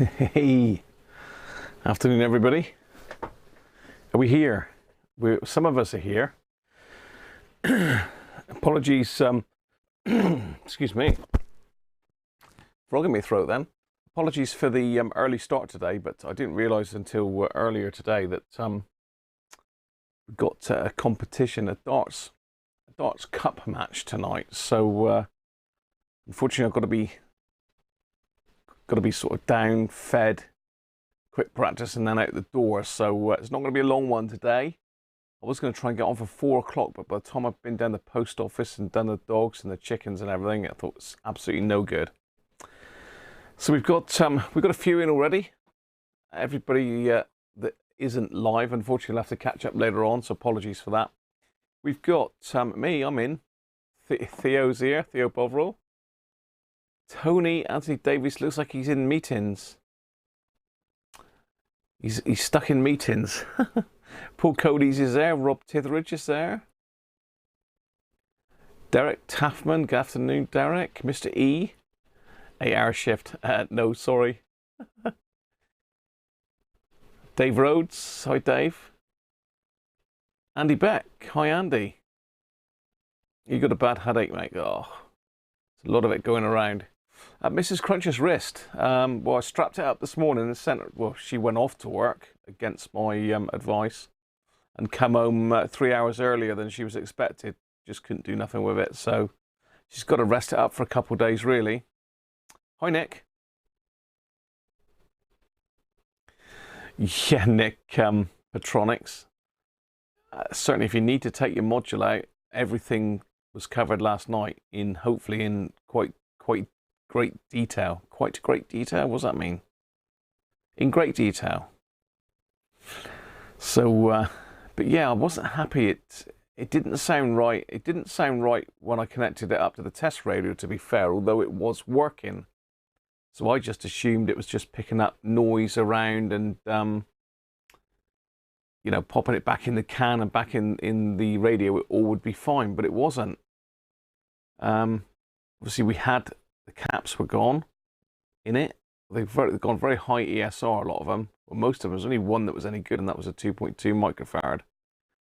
Hey, afternoon everybody. Are we here? Some of us are here. Apologies, excuse me, frog in my throat then. Apologies for the early start today, but I didn't realise until earlier today that we got a competition, a darts cup match tonight. So unfortunately I've got to be sort of down, fed, quick practice and then out the door. So it's not going to be a long one today. I was going to try and get on for 4 o'clock, but by the time I've been down the post office and done the dogs and the chickens and everything, I thought it was absolutely no good. So we've got a few in already. Everybody that isn't live, unfortunately, will have to catch up later on. So apologies for that. We've got me. I'm in. Theo's here. Theo Bovril. Tony Anthony Davies looks like he's in meetings. He's stuck in meetings. Paul Cody's is there. Rob Titheridge is there. Derek Taffman. Good afternoon, Derek. Mr. E. 8-hour shift. No, sorry. Dave Rhodes. Hi, Dave. Andy Beck. Hi, Andy. You got a bad headache, mate. Oh, there's a lot of it going around. Mrs. Cruncher's wrist. Well, I strapped it up this morning and sent her. Well, she went off to work against my advice and come home 3 hours earlier than she was expected. Just couldn't do nothing with it. So she's got to rest it up for a couple of days, really. Hi, Nick. Yeah, Nick, Petronics. Certainly, if you need to take your module out, everything was covered last night in hopefully in quite great detail. Quite great detail? What does that mean? In great detail. So, but yeah, I wasn't happy. It didn't sound right. It didn't sound right when I connected it up to the test radio, to be fair, although it was working. So I just assumed it was just picking up noise around and, you know, popping it back in the can and back in the radio, it all would be fine, but it wasn't. Obviously, we had the caps were gone in it. They've gone very high ESR, a lot of them. Well, most of them, there's only one that was any good, and that was a 2.2 microfarad.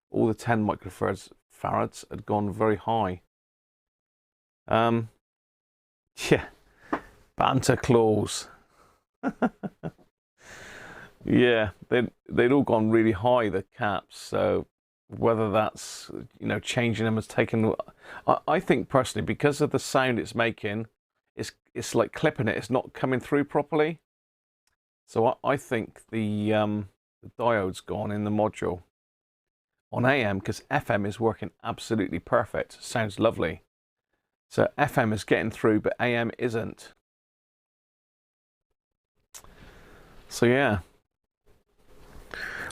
All the 10 microfarads had gone very high. Yeah, banter claws. Yeah, they'd all gone really high, the caps. So whether that's, you know, changing them has taken. I think personally, because of the sound it's making, it's like clipping it. It's not coming through properly. So I think the diode's gone in the module on AM, because FM is working absolutely perfect. Sounds lovely. So FM is getting through, but AM isn't. So yeah.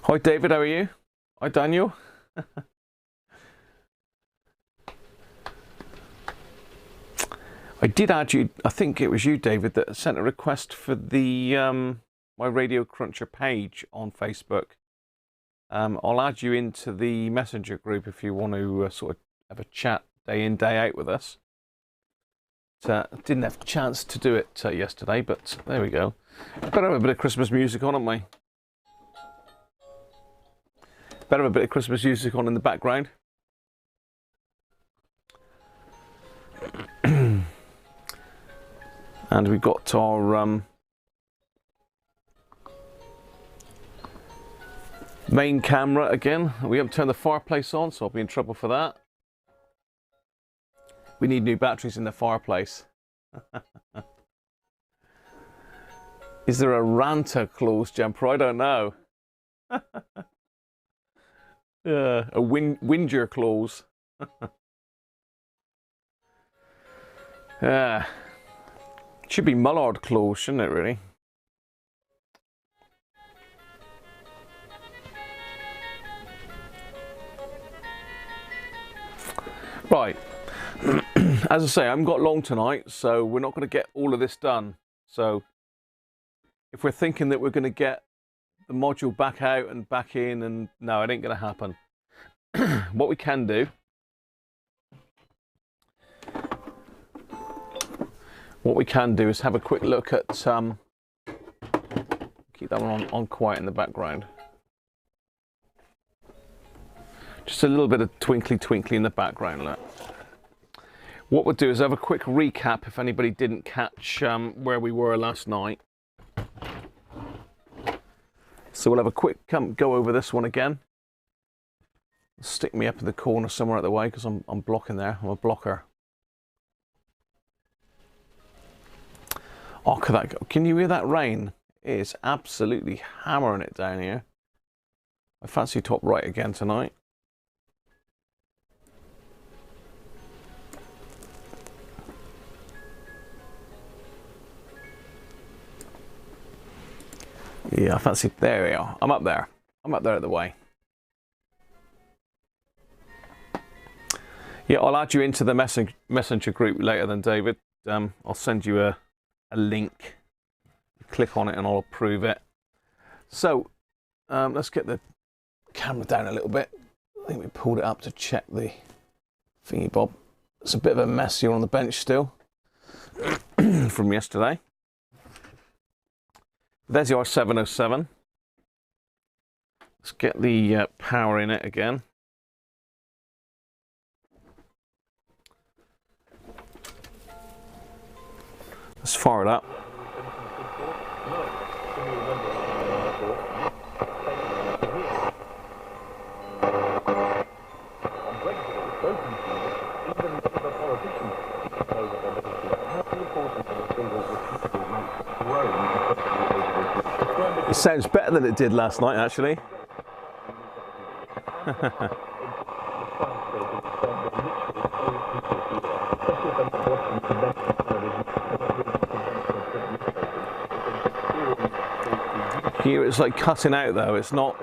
Hi David, how are you? Hi Daniel. I did add you, I think it was you, David, that sent a request for the my Radiocruncher page on Facebook. I'll add you into the messenger group if you want to sort of have a chat day in, day out with us. Didn't have a chance to do it yesterday, but there we go. Better have a bit of Christmas music on, haven't we? Better have a bit of Christmas music on in the background. And we've got our main camera again. We haven't turned the fireplace on, so I'll be in trouble for that. We need new batteries in the fireplace. Is there a Ranta clause jumper? I don't know. A Whinger clause. Yeah. Should be Mullard clause, shouldn't it, really? Right. As I say, I haven't got long tonight, so we're not going to get all of this done. So if we're thinking that we're going to get the module back out and back in, and no, it ain't going to happen. What we can do What we can do is have a quick look at keep that one on quiet in the background. Just a little bit of twinkly twinkly in the background. Look. What we'll do is have a quick recap if anybody didn't catch where we were last night. So we'll have a quick go over this one again. Stick me up in the corner somewhere out of the way because I'm blocking there. I'm a blocker. Oh, can you hear that rain? It is absolutely hammering it down here. I fancy top right again tonight. Yeah, I fancy, there we are. I'm up there at the way. Yeah, I'll add you into the messenger group later then, David. I'll send you a link. Click on it and I'll approve it. So, let's get the camera down a little bit. I think we pulled it up to check the thingy bob. It's a bit of a mess here on the bench still from yesterday. There's the R707. Let's get the power in it again. Let's fire it up. It sounds better than it did last night, actually. Here it's like cutting out though, it's not.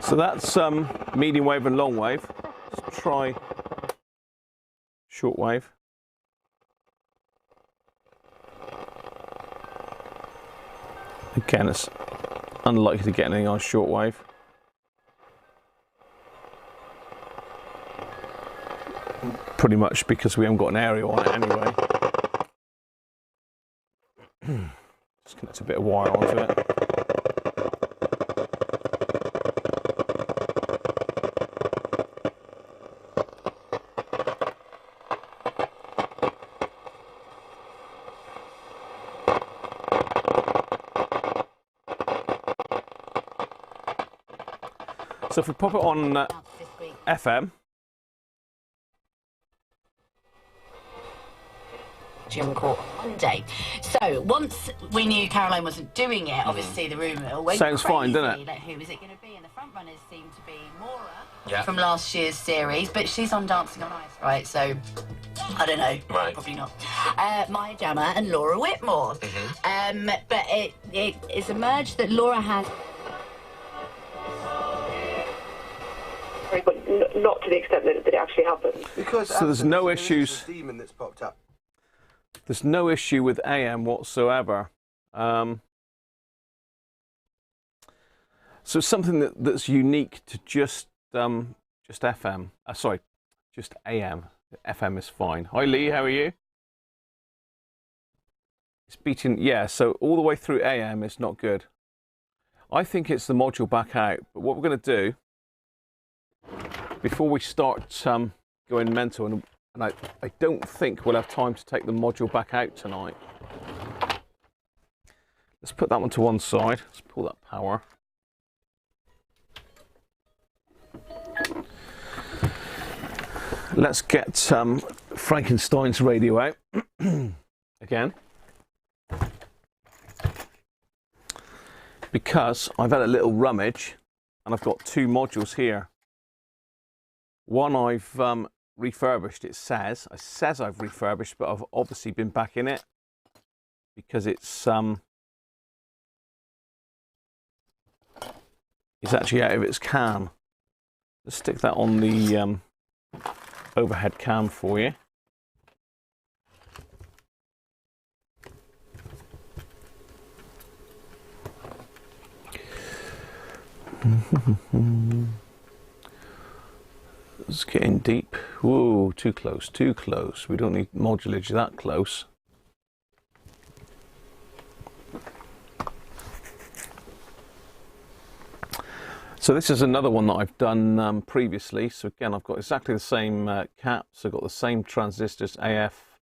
So that's medium wave and long wave. Let's try short wave. Again, it's unlikely to get anything on short wave. Pretty much because we haven't got an aerial on it anyway. Just connect a bit of wire onto it. So if we pop it on FM. Jim caught on Monday. So once we knew Caroline wasn't doing it, obviously the rumour went sounds crazy. Fine, doesn't it? Like, who is it going to be? And the front runners seem to be Wera from last year's series, but she's on Dancing on Ice, right? So I don't know, probably not. Maya Jama and Laura Whitmore. But it's emerged that Laura has. But not to the extent that it actually happened. Because so there's no issues. Demon that's popped up. There's no issue with AM whatsoever. So something that's unique to just FM. Sorry, just AM. FM is fine. Hi Lee, how are you? It's beating, yeah. So all the way through AM is not good. I think it's the module back out. But what we're going to do before we start going mental, and I don't think we'll have time to take the module back out tonight. Let's put that one to one side. Let's pull that power. Let's get Frankenstein's radio out again. because I've had a little rummage and I've got two modules here. One I've refurbished, it says I've refurbished, but I've obviously been back in it because it's actually out of its cam. Let's stick that on the overhead cam for you. It's getting deep. Whoa, too close, too close. We don't need modulage that close. So this is another one that I've done previously. So again, I've got exactly the same caps. I've got the same transistors, AF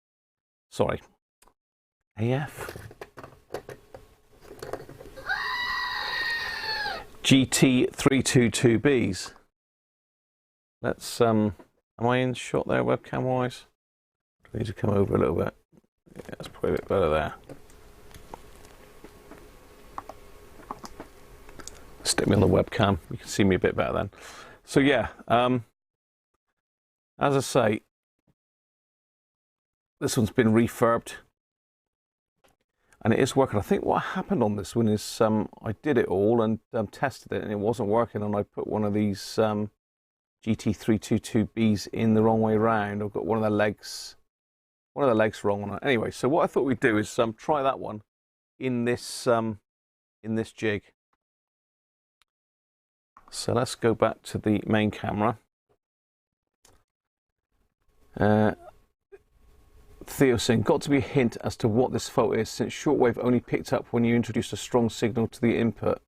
GT322Bs. Let's, am I in shot there webcam wise? I need to come over a little bit. Yeah, that's probably a bit better there. Stick me on the webcam, you can see me a bit better then. So yeah, as I say, this one's been refurbed and it is working. I think what happened on this one is I did it all and tested it and it wasn't working, and I put one of these GT322Bs in the wrong way round. I've got one of the legs wrong on it. Anyway, so what I thought we'd do is try that one in this jig. So let's go back to the main camera. Theo saying, got to be a hint as to what this fault is, since shortwave only picked up when you introduced a strong signal to the input,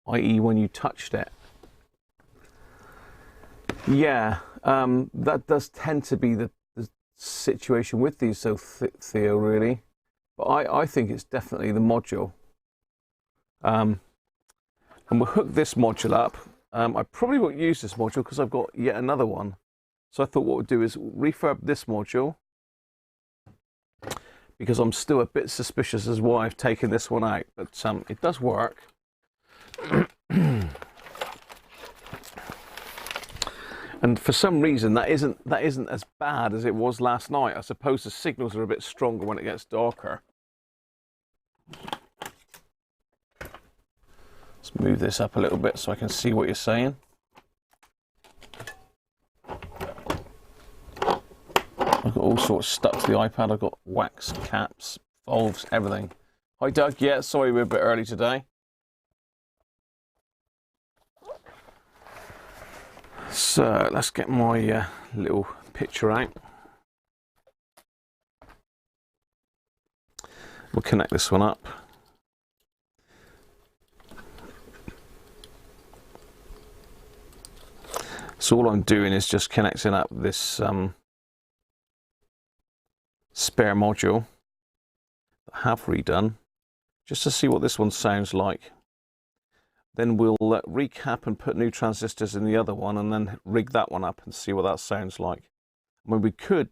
i.e. when you touched it. Yeah, that does tend to be the situation with these, so Theo, really. But I think it's definitely the module. And we'll hook this module up. I probably won't use this module because I've got yet another one. So I thought what we'll do is refurb this module, because I'm still a bit suspicious as why I've taken this one out, but it does work. And for some reason that isn't as bad as it was last night. I suppose the signals are a bit stronger when it gets darker. Let's move this up a little bit so I can see what you're saying. I've got all sorts stuck to the iPad. I've got wax caps, valves, everything. Hi Doug, yeah, sorry we're a bit early today. So let's get my little picture out. We'll connect this one up. So all I'm doing is just connecting up this spare module that I have redone, just to see what this one sounds like. Then we'll recap and put new transistors in the other one, and then rig that one up and see what that sounds like. I mean, we could,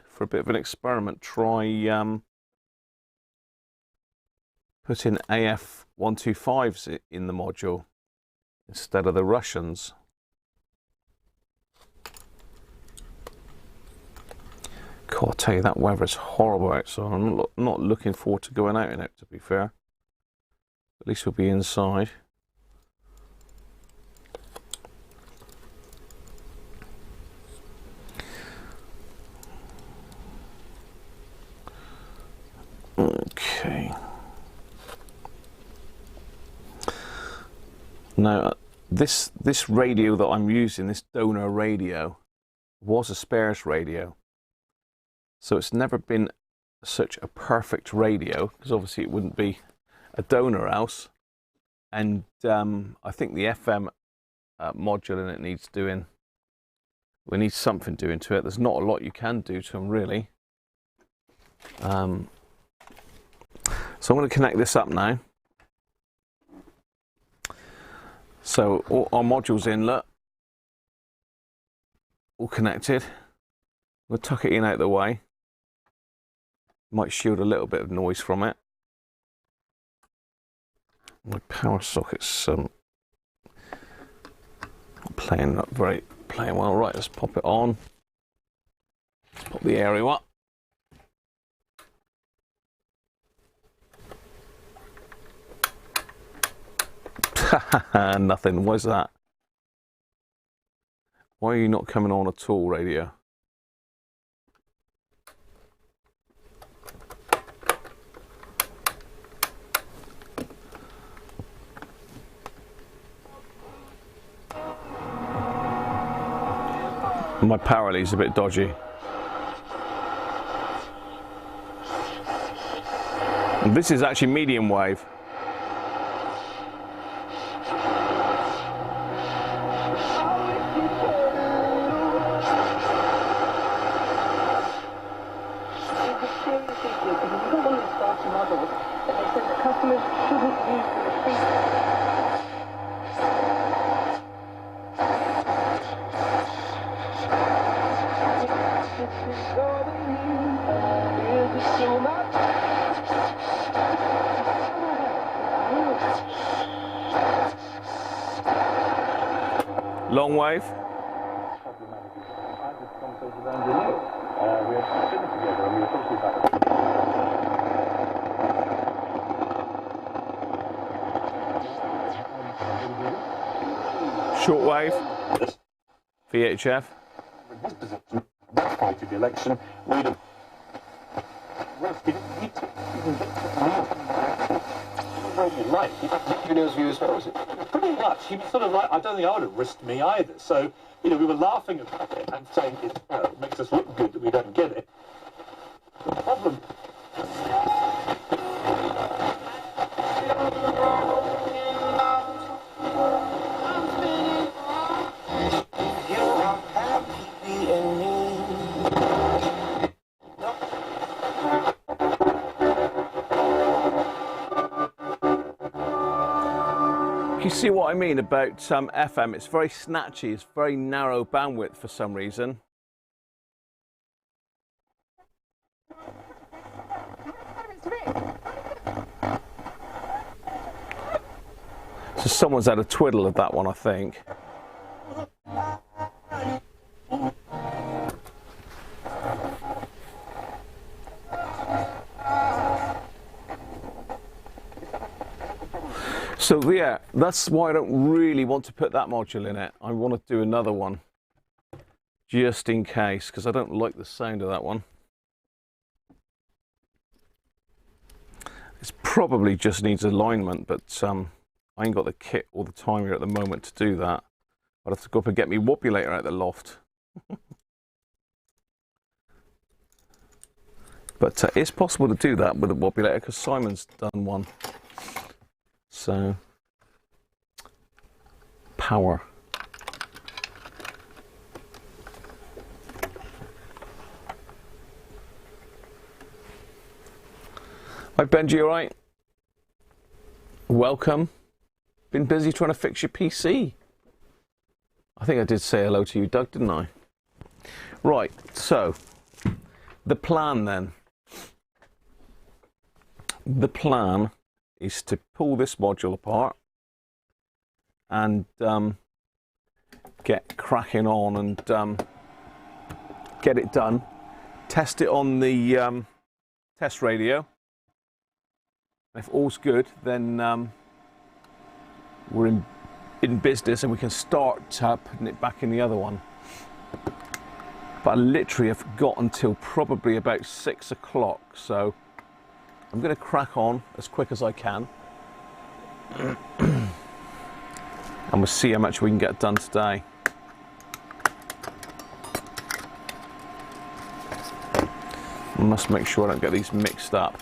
for a bit of an experiment, try putting AF125s in the module instead of the Russians. God, I tell you, that weather is horrible outside. I'm not looking forward to going out in it, to be fair. At least we'll be inside. Okay. Now, this radio that I'm using, this donor radio, was a spares radio. So it's never been such a perfect radio, because obviously it wouldn't be a donor else. And I think the FM module in it needs doing. We need something doing to it. There's not a lot you can do to them, really. So I'm going to connect this up now. So all our modules in, look, all connected. We'll tuck it in out of the way. Might shield a little bit of noise from it. My power socket's not playing well. Right, let's pop it on. Let's pop the aerial up. Nothing. Why's that? Why are you not coming on at all, radio? My power lead's a bit dodgy. And this is actually medium wave. Long wave. Short wave. VHF. That point of the election, we'd have right. He knows view as well, is it? Pretty much. He was sort of like, I don't think I would have risked me either. So, you know, we were laughing about it and saying it makes us look good that we don't get it. The problem. You see what I mean about FM? It's very snatchy, it's very narrow bandwidth for some reason. So someone's had a twiddle of that one, I think. So yeah, that's why I don't really want to put that module in it. I want to do another one, just in case, because I don't like the sound of that one. It probably just needs alignment, but I ain't got the kit or the time here at the moment to do that. I'd have to go up and get me wobulator out the loft. But it's possible to do that with a wobulator because Simon's done one. So, power. Hi Benji, all right? Welcome. Been busy trying to fix your PC. I think I did say hello to you, Doug, didn't I? Right, so, the plan then. The plan is to pull this module apart and get cracking on and get it done. Test it on the test radio. If all's good, then we're in business and we can start putting it back in the other one. But I literally have got until probably about 6 o'clock, so I'm going to crack on as quick as I can. And we'll see how much we can get done today. I must make sure I don't get these mixed up.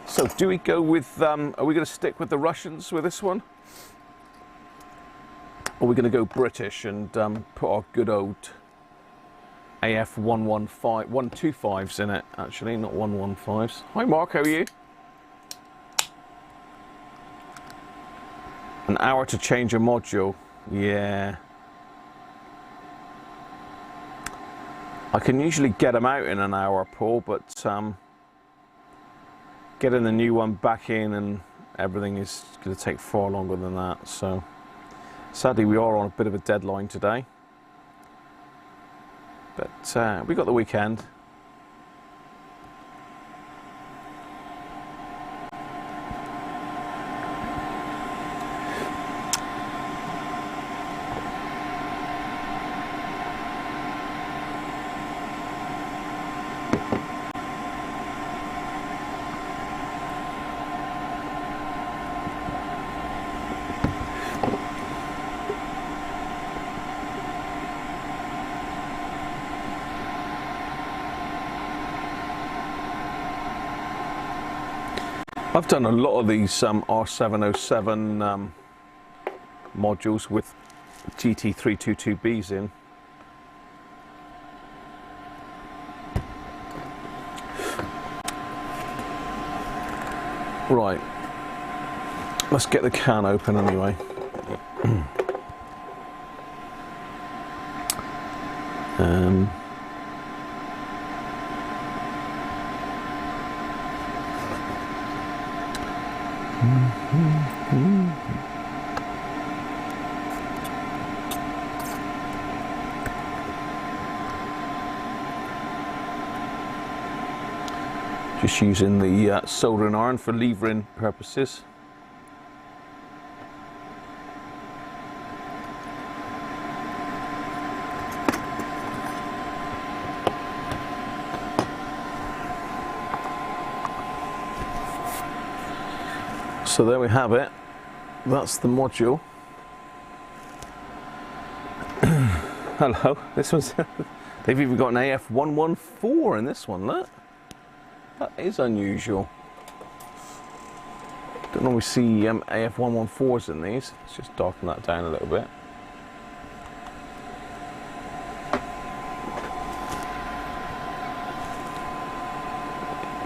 So do we go with, are we going to stick with the Russians with this one? Or are we going to go British and put our good old AF 125s in it, actually, not 115s. Hi Mark, how are you? An hour to change a module. Yeah. I can usually get them out in an hour, Paul, but getting the new one back in and everything is going to take far longer than that. So sadly we are on a bit of a deadline today, but we got the weekend. I've done a lot of these R707 modules with GT322Bs in. Right, let's get the can open anyway. Just using the soldering iron for levering purposes. So there we have it. That's the module. Hello. This one's they've even got an AF114 in this one, look. That is unusual. Don't normally see AF114s in these. Let's just darken that down a little bit.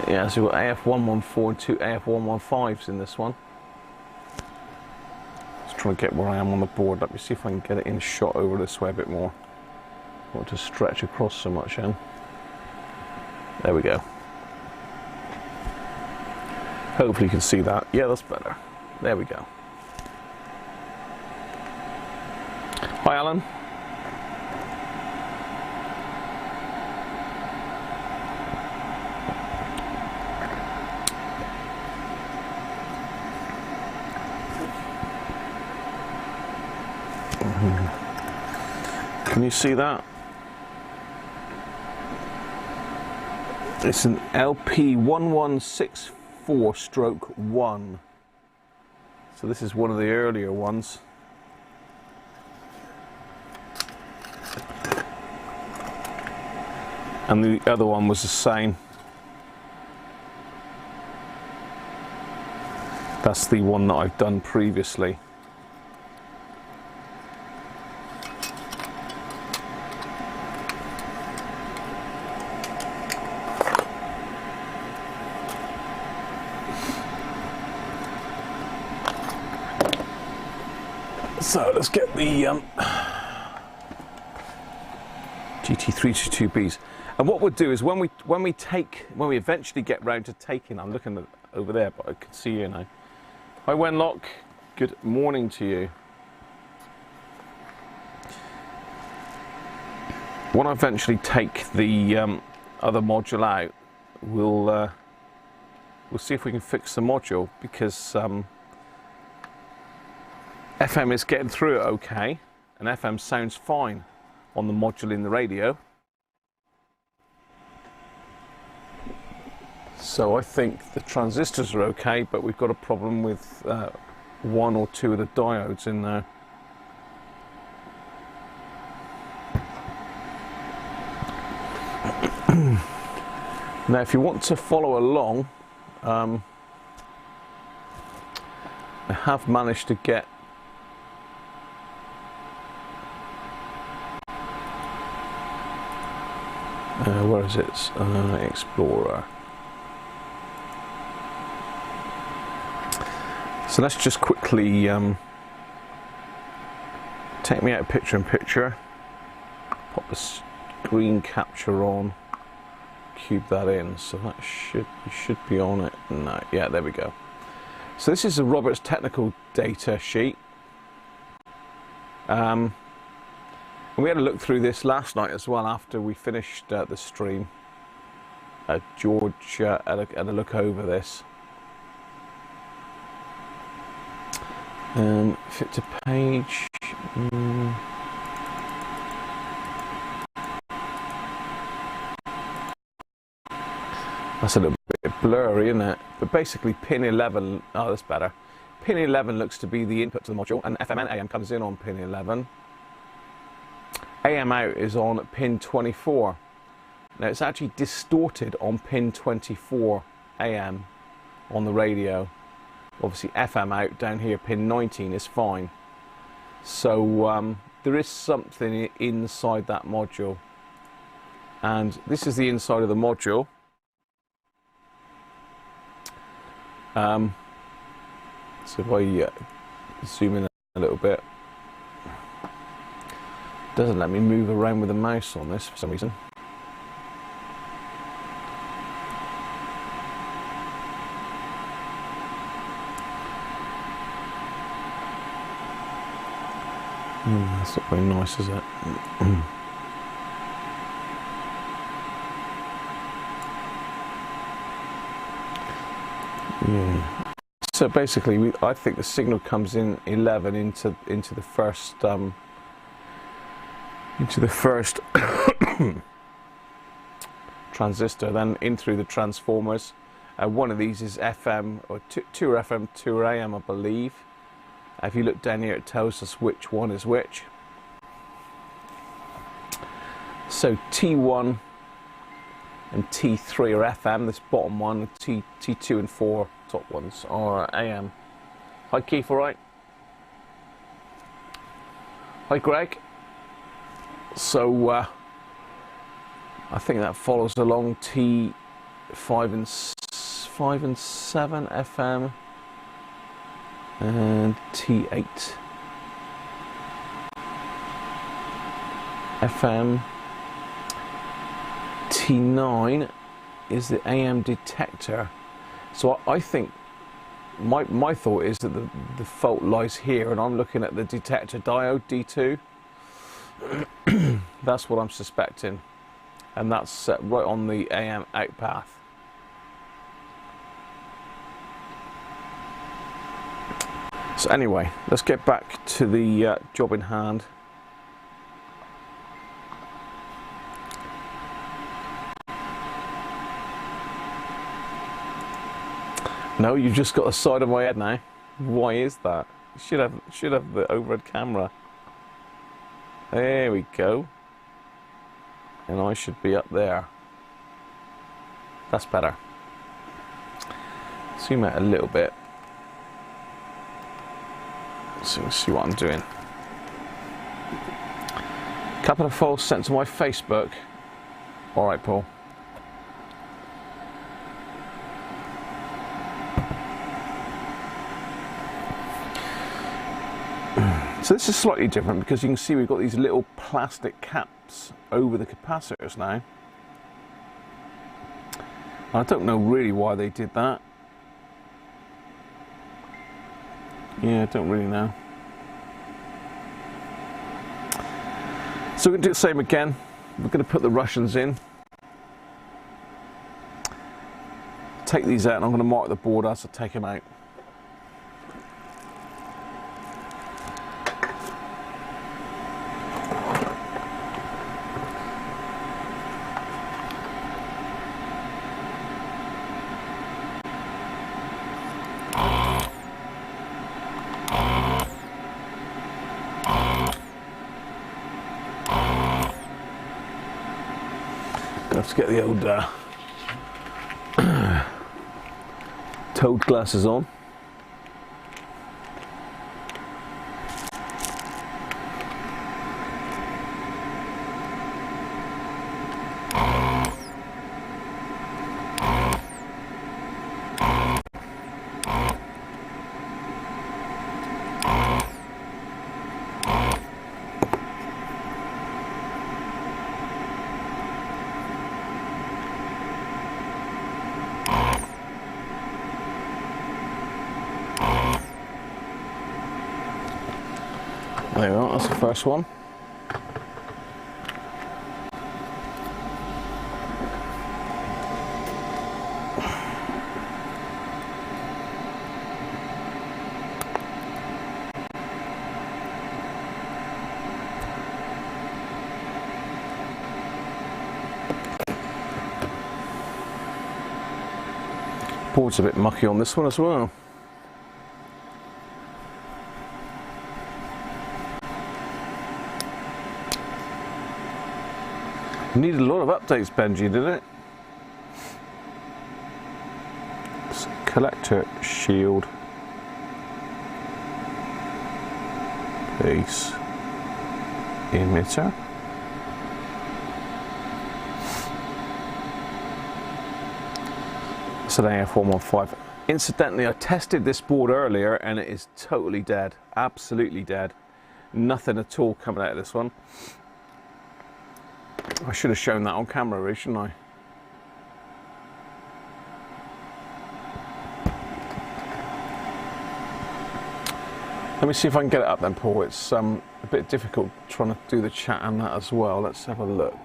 Yeah, so we've got AF114 and two AF115s in this one. Just trying to get where I am on the board. Let me see if I can get it in shot over this way a bit more. I don't want to stretch across so much then. There we go. Hopefully you can see that. Yeah, that's better. There we go. Hi, Alan. Can you see that? It's an LP1164/1. So this is one of the earlier ones. And the other one was the same. That's the one that I've done previously. So let's get the GT322Bs, and what we'll do is when we eventually get round to taking, I'm looking at over there, but I can see you now. Hi Wenlock, good morning to you. When I eventually take the other module out, we'll see if we can fix the module, because FM is getting through it okay, and FM sounds fine on the module in the radio. So I think the transistors are okay, but we've got a problem with one or two of the diodes in there. Now if you want to follow along, I have managed to get where is it? Explorer. So let's just quickly take me out picture in picture, pop the screen capture on, cube that in, so that should be on it. No, yeah, there we go. So this is a Roberts technical data sheet. And we had a look through this last night as well after we finished the stream. George had a look over this. Fit to page. That's a little bit blurry, isn't it? But basically pin 11, oh that's better. Pin 11 looks to be the input to the module, and FM and AM comes in on pin 11. AM out is on pin 24. Now it's actually distorted on pin 24 AM on the radio. Obviously FM out down here, pin 19 is fine. So there is something inside that module. And this is the inside of the module. So if I zoom in a little bit, it doesn't let me move around with the mouse on this for some reason. That's not very nice, is it? Yeah. So basically, I think the signal comes in 11 into the first transistor, then in through the transformers. One of these is FM, or two are FM, two are AM, I believe. If you look down here, it tells us which one is which. So T1 and T3 are FM, this bottom one, T2 and 4 top ones are AM. Hi Keith, alright? Hi Greg. So I think that follows along T5 and 7 FM and T8 FM. T9 is the AM detector. So I think my thought is that the fault lies here, and I'm looking at the detector diode D2. That's what I'm suspecting, and that's set right on the AM out path. So anyway, let's get back to the job in hand. No, you've just got the side of my head now. Why is that? You should have the overhead camera. There we go. And I should be up there. That's better. Zoom out a little bit. So we'll see what I'm doing. Couple of files sent to my Facebook. Alright, Paul. So this is slightly different because you can see we've got these little plastic caps over the capacitors now. I don't know really why they did that. Yeah, I don't really know. So we're going to do the same again. We're going to put the Russians in. Take these out and I'm going to mark the board as I take them out. Let's get the old toad glasses on. There we are, that's the first one. Board's a bit mucky on this one as well. Needed a lot of updates, Benji, did it? Collector shield. Base. Emitter. It's an AF115. Incidentally, I tested this board earlier and it is totally dead. Absolutely dead. Nothing at all coming out of this one. I should have shown that on camera, really, shouldn't I? Let me see if I can get it up then, Paul. It's a bit difficult trying to do the chat and that as well. Let's have a look.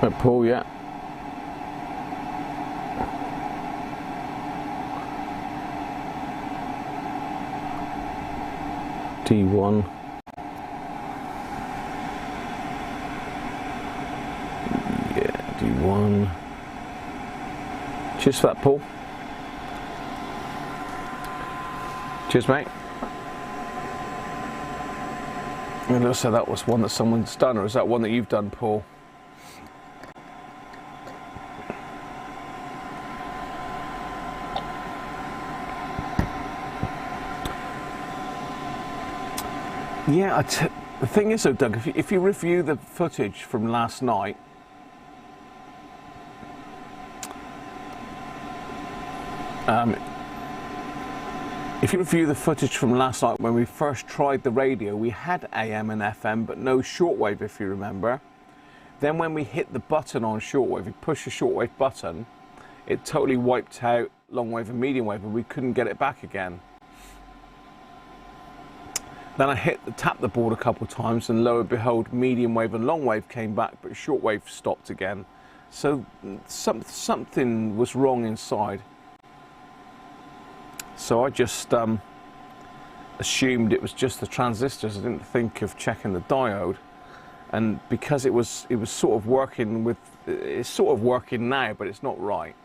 Right, Paul, yeah. D1. Yeah, D1. Cheers for that, Paul. Cheers, mate. And also that was one that someone's done, or is that one that you've done, Paul? Yeah, the thing is though, Doug, if you review the footage from last night, when we first tried the radio, we had AM and FM, but no shortwave, if you remember. Then when we hit the button on shortwave, we pushed the shortwave button, it totally wiped out long wave and medium wave, and we couldn't get it back again. Then I tapped the board a couple of times, and lo and behold, medium wave and long wave came back, but shortwave stopped again. So something was wrong inside. So I just assumed it was just the transistors. I didn't think of checking the diode, and because it was sort of working with, it's sort of working now, but it's not right.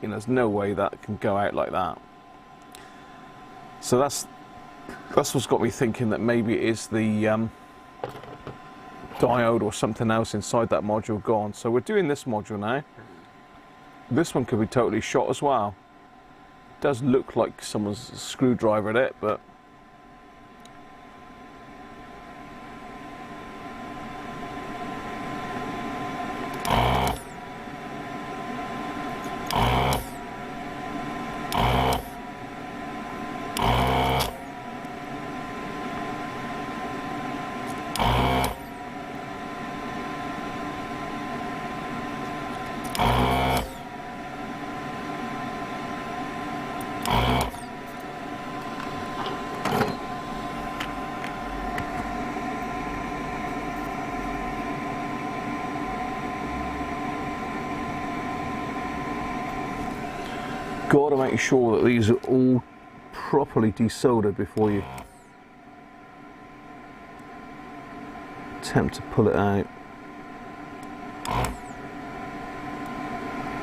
You know, there's no way that can go out like that. So that's what's got me thinking that maybe it is the diode or something else inside that module gone. So we're doing this module now. This one could be totally shot as well. It does look like someone's screwdrivered it, but got to make sure that these are all properly desoldered before you attempt to pull it out.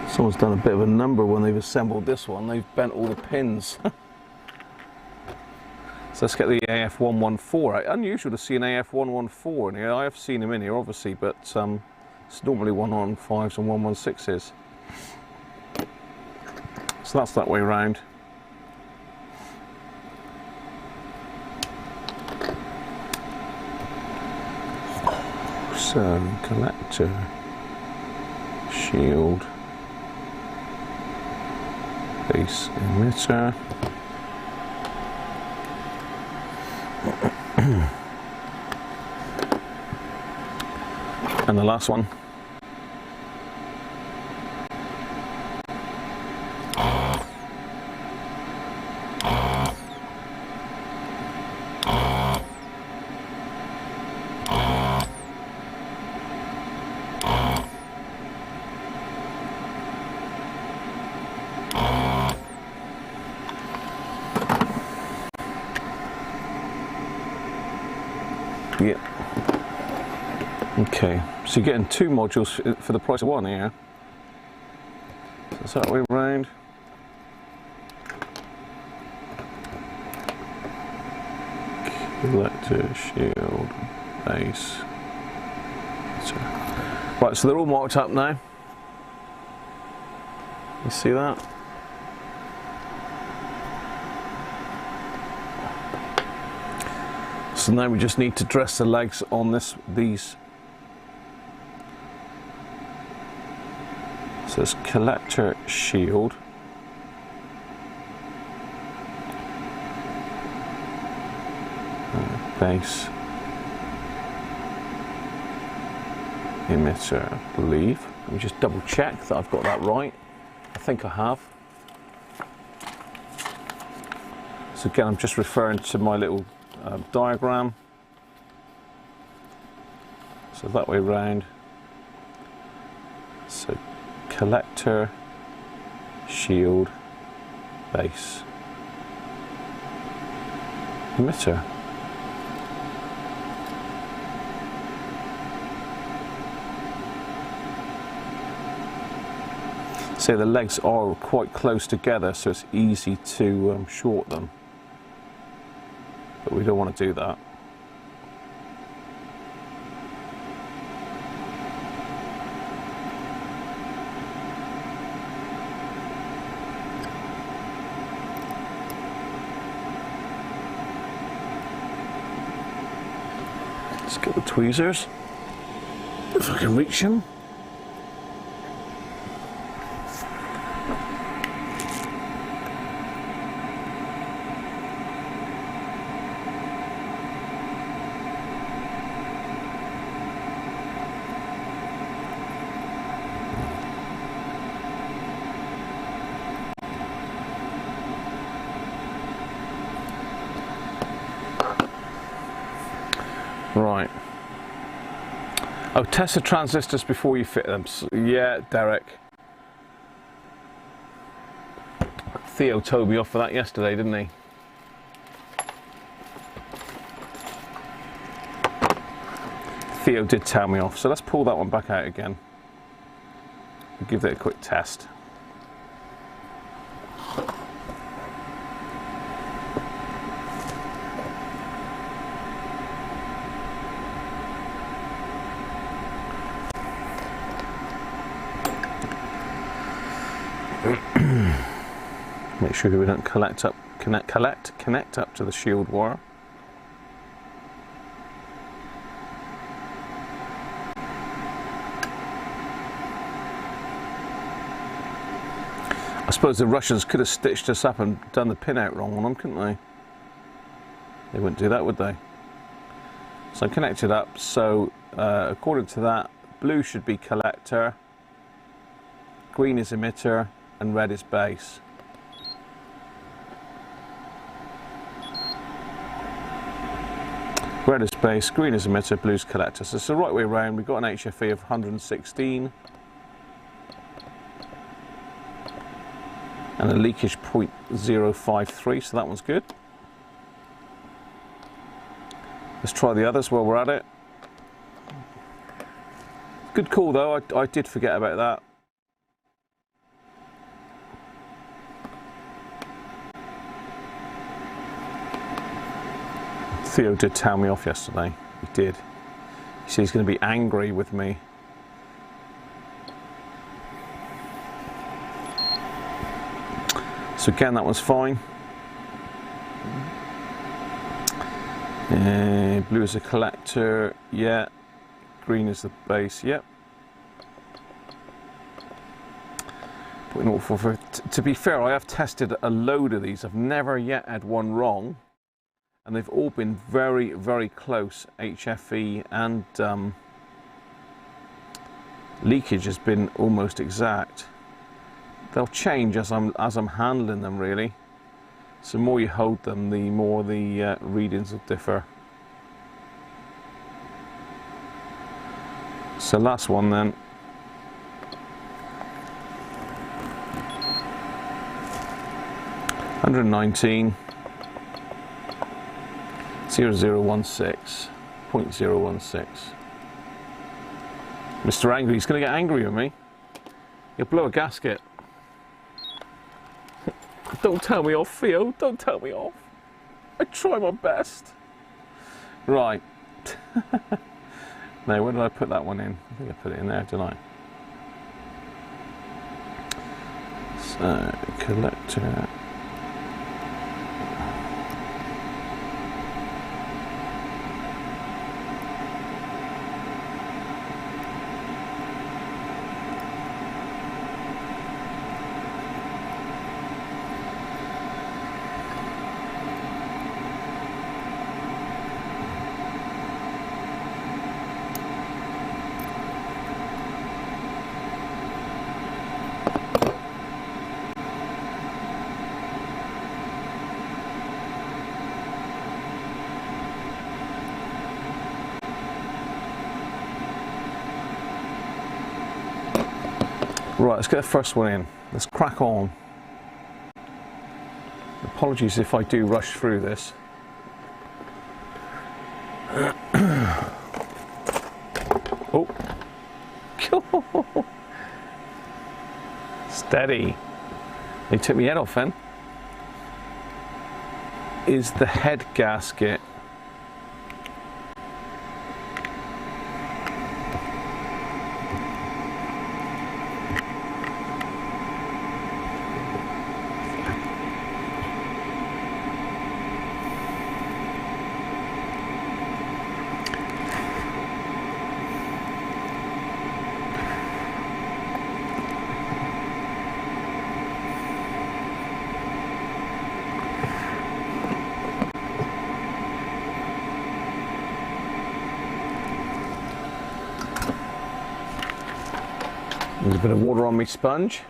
Someone's done a bit of a number when they've assembled this one. They've bent all the pins. So let's get the AF114 out. Unusual to see an AF114 in here. I have seen them in here, obviously, but it's normally 115s and 116s. So that's that way round. So, collector, shield, base emitter. And the last one. Yeah. Okay, so you're getting 2 modules for the price of 1 here. So it's that way round. Collector, shield, base. Right, so they're all marked up now. You see that? So now we just need to dress the legs on these. So it's collector, shield, base, emitter, I believe. Let me just double check that I've got that right. I think I have. So again, I'm just referring to my little diagram. So that way round. So collector, shield, base, emitter. So the legs are quite close together, so it's easy to short them. But we don't want to do that. Let's get the tweezers, if I can reach them. Right. Oh, test the transistors before you fit them. Yeah, Derek. Theo told me off for that yesterday, didn't he? Theo did tell me off, so let's pull that one back out again. We'll give it a quick test. Make sure we don't connect up to the shield wire. I suppose the Russians could have stitched us up and done the pin out wrong on them, couldn't they? They wouldn't do that, would they? So I'm connected up, so according to that, blue should be collector, green is emitter, and red is base. Red is base, green is emitter, blue is collector. So it's the right way around. We've got an HFE of 116 and a leakage 0.053, so that one's good. Let's try the others while we're at it. Good call though, I did forget about that. Theo did tell me off yesterday. He did. He said he's going to be angry with me. So again, that one's fine. Blue is a collector, yeah. green is the base. Yep. 0.044. To be fair, I have tested a load of these. I've never yet had one wrong, and they've all been very, very close. HFE and leakage has been almost exact. They'll change as I'm handling them, really. So the more you hold them, the more the readings will differ. So last one then. $119 0.016. Mr. Angry, he's going to get angry with me. He'll blow a gasket. Don't tell me off, Theo. Don't tell me off. I try my best. Right. Now, where did I put that one in? I think I put it in there, didn't I? So, collector. Right, let's get the first one in. Let's crack on. Apologies if I do rush through this. Oh. Steady. They took my head off then. Is the head gasket. There's a bit of water on my sponge.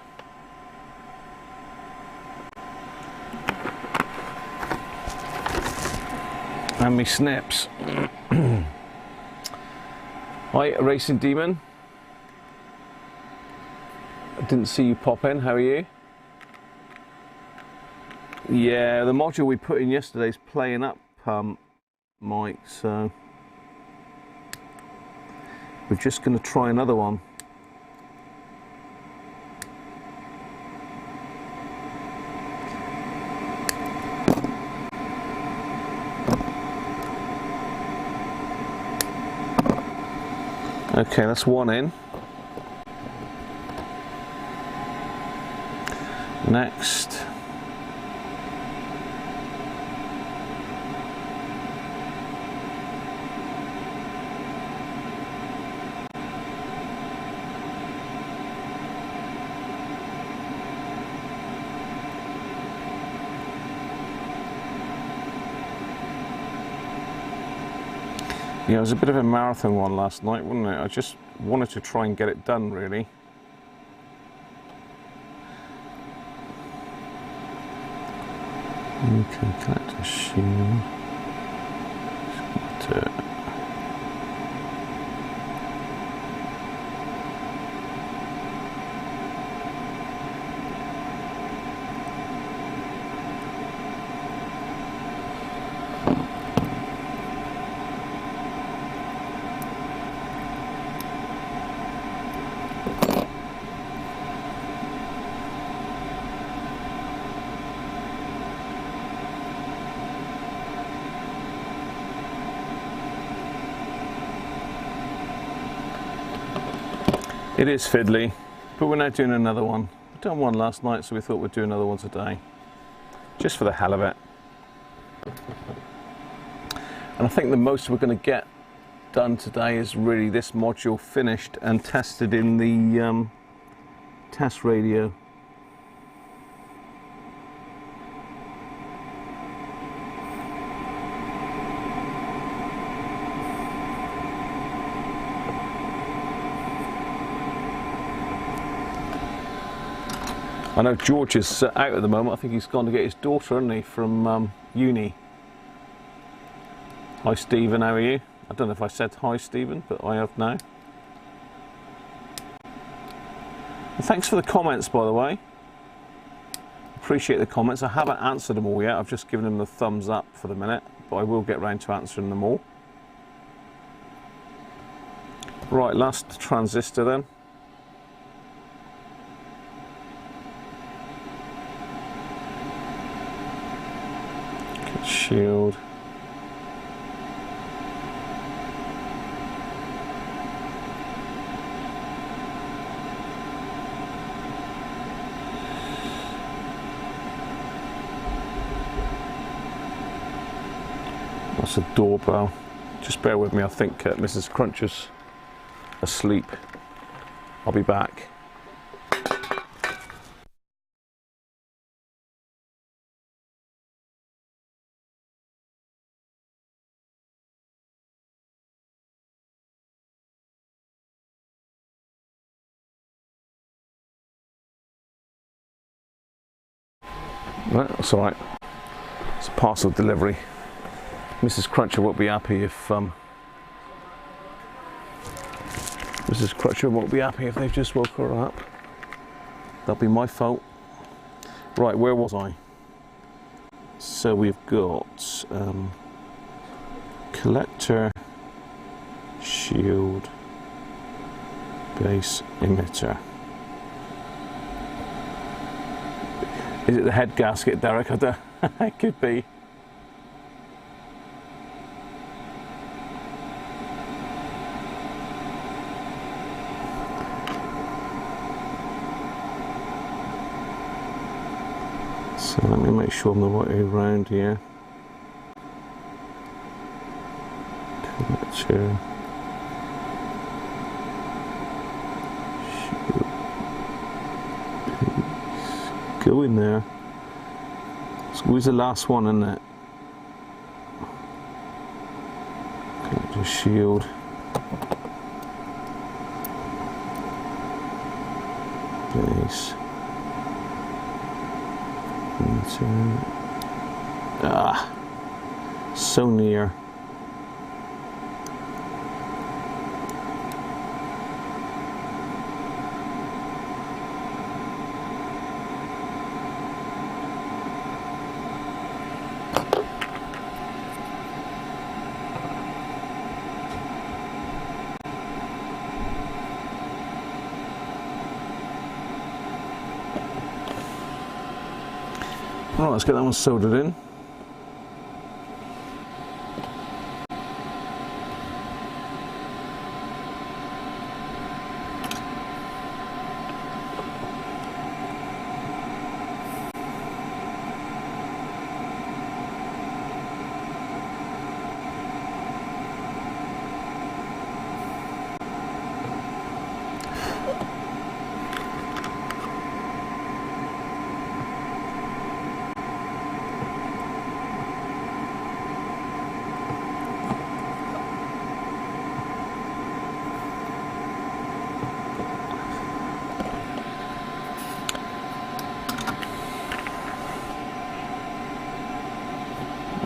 And my snips. Hi, Racing Demon. I didn't see you pop in. How are you? Yeah, the module we put in yesterday is playing up, Mike, so we're just going to try another one. Okay, that's one in. Next. Yeah, it was a bit of a marathon one last night, wasn't it? I just wanted to try and get it done, really. Okay, collector shield. It is fiddly, but we're now doing another one. We've done one last night, so we thought we'd do another one today, just for the hell of it. And I think the most we're going to get done today is really this module finished and tested in the test radio. I know George is out at the moment. I think he's gone to get his daughter, hasn't he, from uni. Hi Stephen, how are you? I don't know if I said hi Stephen, but I have now. And thanks for the comments, by the way. Appreciate the comments. I haven't answered them all yet. I've just given them the thumbs up for the minute, but I will get round to answering them all. Right, last transistor then. Shield. That's a doorbell. Just bear with me, I think Mrs. Cruncher's asleep. I'll be back. Right, that's all right. It's a parcel delivery. Mrs. Cruncher won't be happy if they've just woke her up. That'll be my fault. Right, where was I? So we've got collector, shield, base, emitter. Is it the head gasket, Derek? I don't. It could be. So let me make sure I'm the right way around here. Collector. Go in there. Squeeze the last one, isn't it? Okay, just shield. Base. Ah, so near. Right, let's get that one soldered in.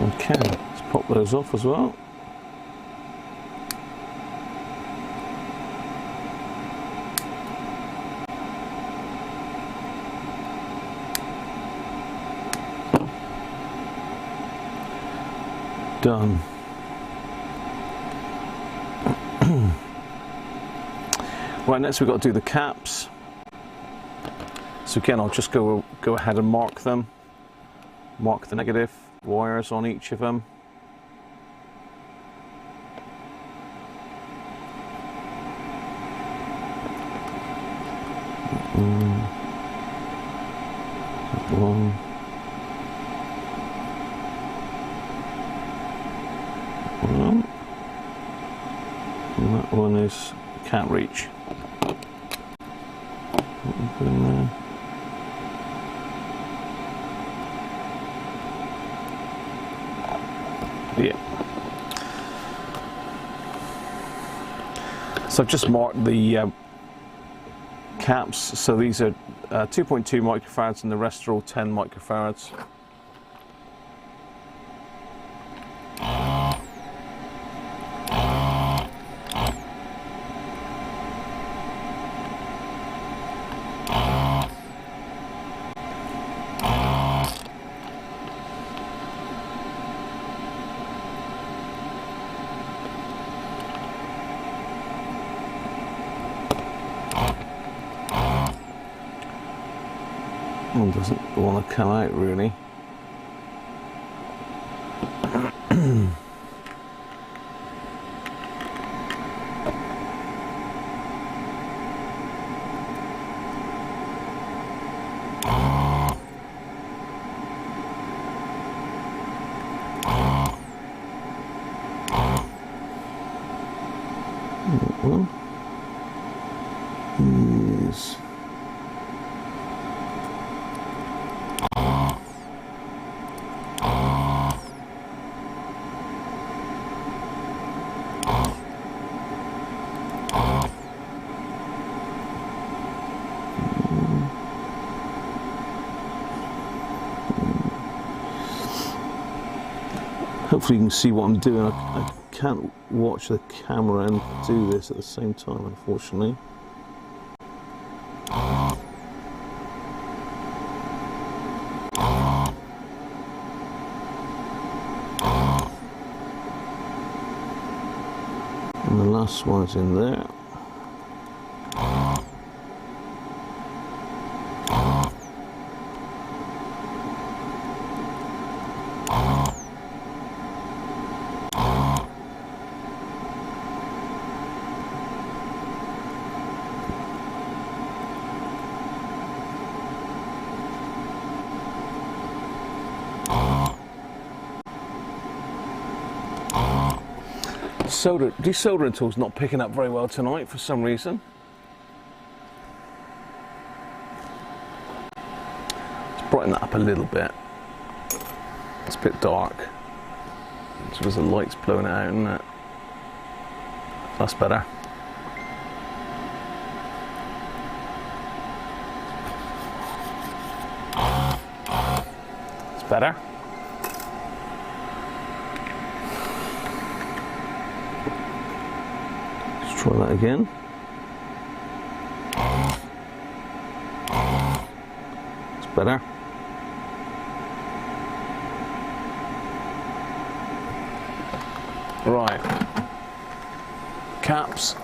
Okay, let's pop those off as well. Done. Right, next we've got to do the caps. So again, I'll just go ahead and mark them. Mark the negative wires on each of them. One. each. In there. Yeah. So I've just marked the caps. So these are 2.2 microfarads and the rest are all 10 microfarads. One doesn't want to come out really. Yes. Hopefully you can see what I'm doing. I can't watch the camera and do this at the same time, unfortunately. And the last one's in there. Desoldering tool's not picking up very well tonight for some reason. Let's brighten that up a little bit. It's a bit dark. So there's the lights blowing it out, isn't it? That's better. It's better. Try that again. It's better. Right. Caps.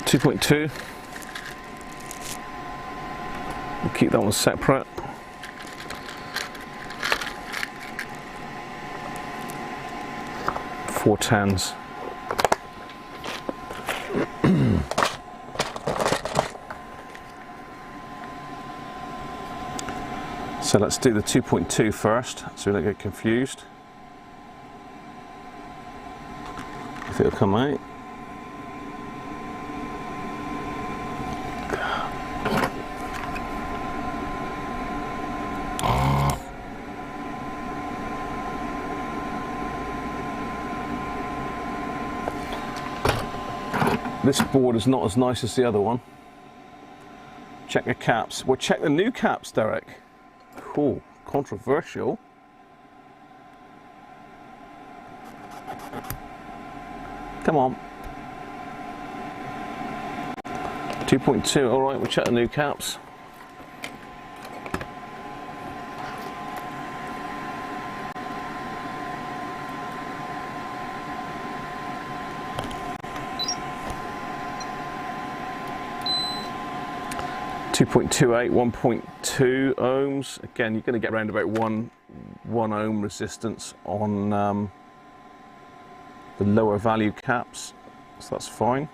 .2. We'll keep that one separate. 410s. So let's do the 2.2 first, so we don't get confused. If it'll come out. This board is not as nice as the other one. Check the caps. Well, check the new caps, Derek. Cool. Controversial. Come on. 2.2. All right, we'll check the new caps. .28, 1.2 ohms. Again, you're going to get around about one ohm resistance on the lower value caps, so that's fine.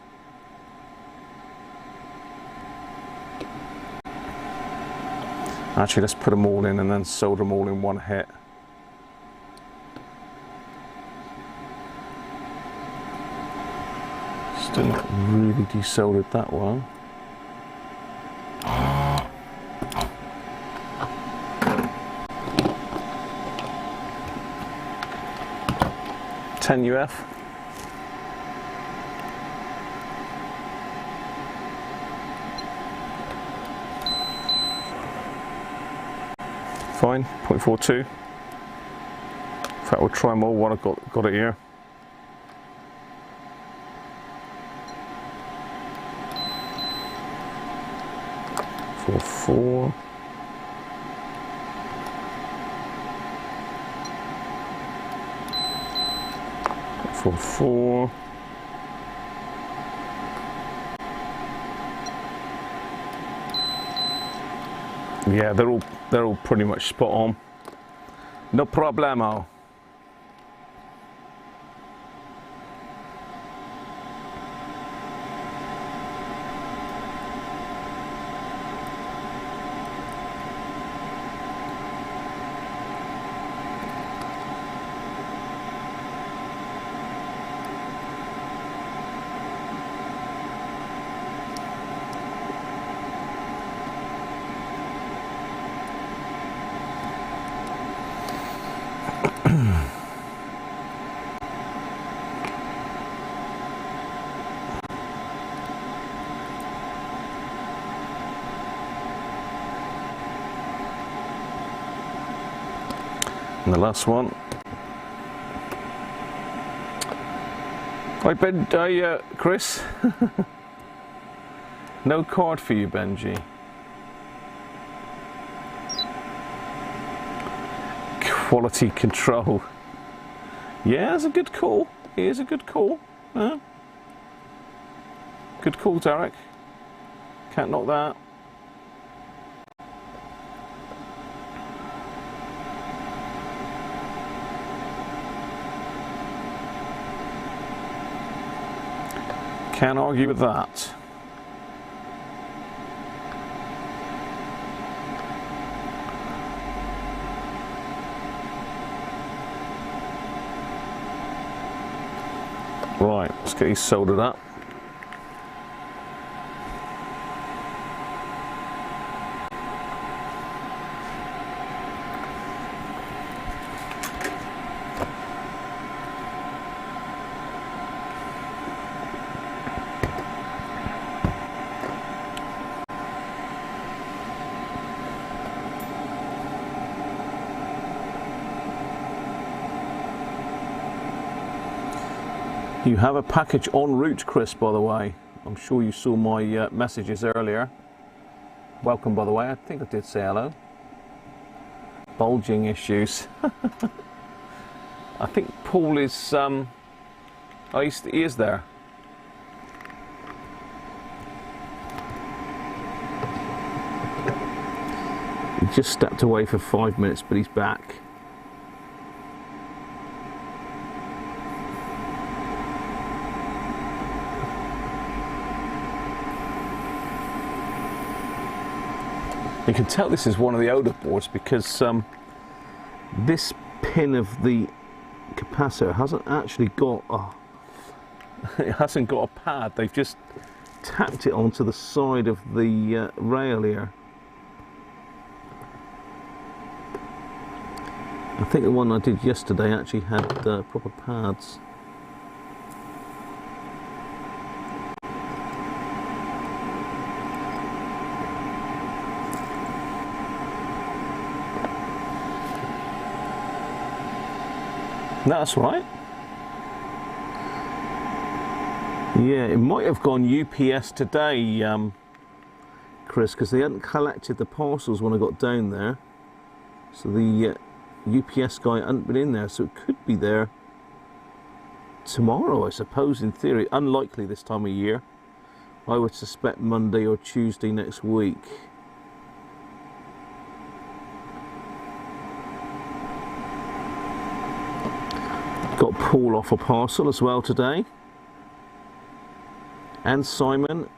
Actually, let's put them all in and then solder them all in one hit. Still not really desoldered that well. UF. Fine, 0.42. In fact, we'll try more while I've got it here. Four. 4. Yeah, they're all pretty much spot on. No problemo. And the last one. Hi, Chris. No card for you, Benji. Quality control. Yeah, it's a good call. It is a good call. Good call, Derek. Can't knock that. Can't argue with that. Right, let's get these soldered up. You have a package en route, Chris, by the way. I'm sure you saw my messages earlier. Welcome, by the way. I think I did say hello. Bulging issues. I think Paul is... oh, he is there. He just stepped away for 5 minutes, but he's back. You can tell this is one of the older boards because this pin of the capacitor hasn't actually got it hasn't got a pad. They've just tapped it onto the side of the rail here. I think the one I did yesterday actually had proper pads. That's right. Yeah, it might have gone UPS today, Chris, because they hadn't collected the parcels when I got down there. So the UPS guy hadn't been in there, so it could be there tomorrow, I suppose, in theory. Unlikely this time of year. I would suspect Monday or Tuesday next week. Got Paul off a parcel as well today, and Simon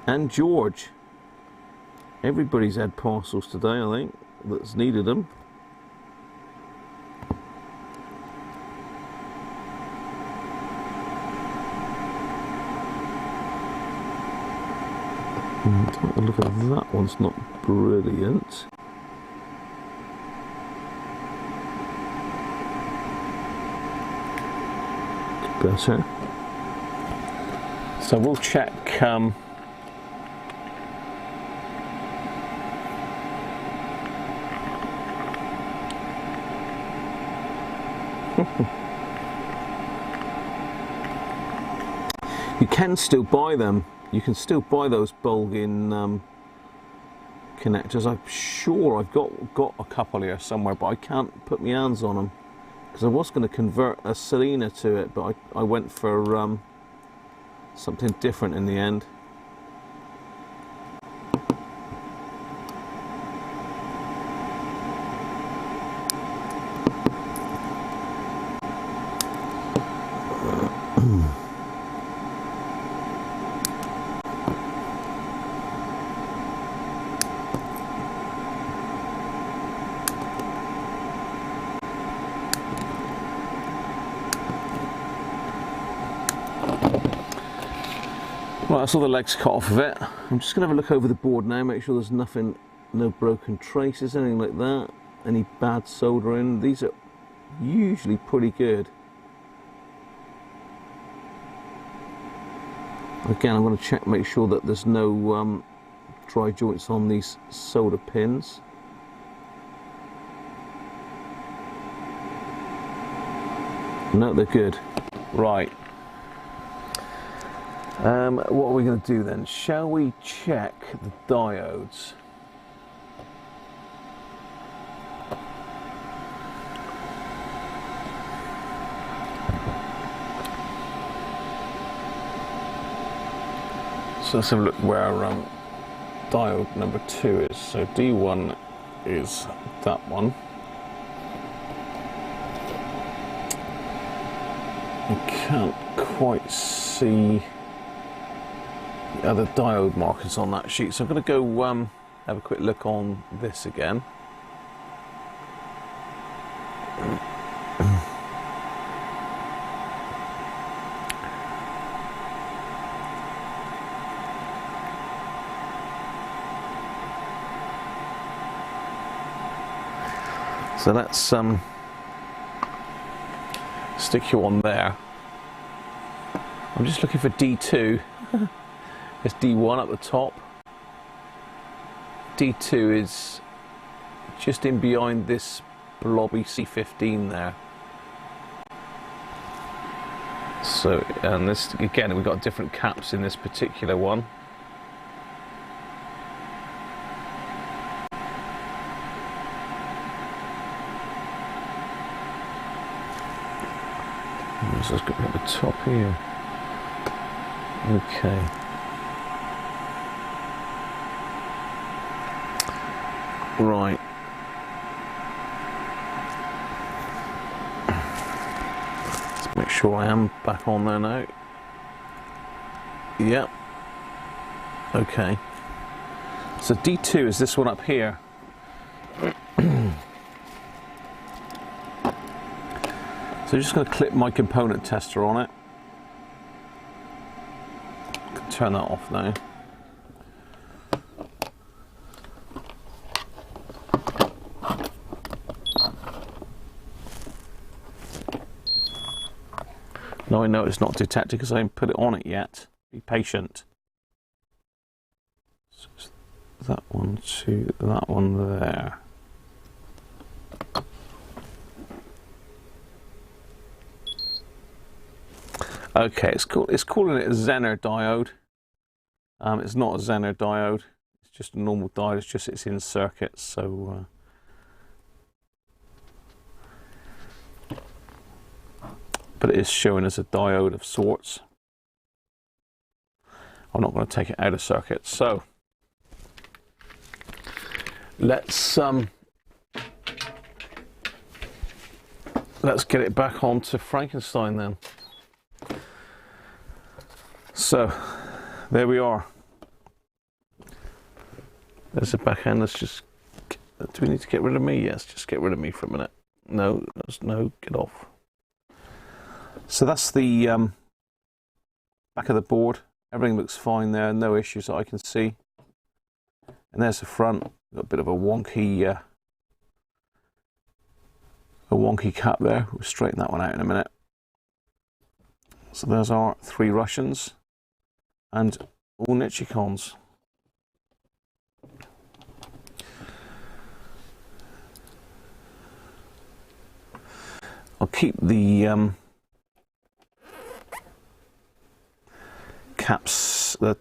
and George. Everybody's had parcels today, I think, that's needed them. Look at that one's not brilliant. Better. So we'll check you can still buy them. You can still buy those bulk-in connectors. I'm sure I've got a couple here somewhere, but I can't put my hands on them because I was going to convert a Selena to it, but I went for something different in the end. Right, that's all the legs cut off of it. I'm just going to have a look over the board now, make sure there's nothing, no broken traces, anything like that, any bad soldering. These are usually pretty good. Again, I'm going to check, make sure that there's no dry joints on these solder pins. No, they're good. Right. What are we going to do then? Shall we check the diodes? So let's have a look where diode number 2 is. So D1 is that one. I can't quite see the other diode markers on that sheet, so I'm going to go have a quick look on this again. So let's stick you on there. I'm just looking for D2. There's D1 at the top. D2 is just in behind this blobby C15 there. So, and this again, we've got different caps in this particular one. So let's go at the top here. Okay. Right. Let's make sure I am back on there now. Yep. Okay. So D2 is this one up here. So I'm just going to clip my component tester on it. Turn that off now. Now I know it's not detected because I haven't put it on it yet. Be patient. So that one to that one there. Okay, it's calling it a Zener diode. It's not a Zener diode. It's just a normal diode. It's just it's in circuit. So but it is showing as a diode of sorts. I'm not going to take it out of circuit. So let's get it back onto Frankenstein then. So there we are. There's the back end. Let's just. Do we need to get rid of me? Yes, just get rid of me for a minute. No, no, get off. So that's the back of the board. Everything looks fine there. No issues that I can see. And there's the front. Got a bit of a wonky cap there. We'll straighten that one out in a minute. So there's our 3 Russians and all Nichicons. I'll keep the caps, the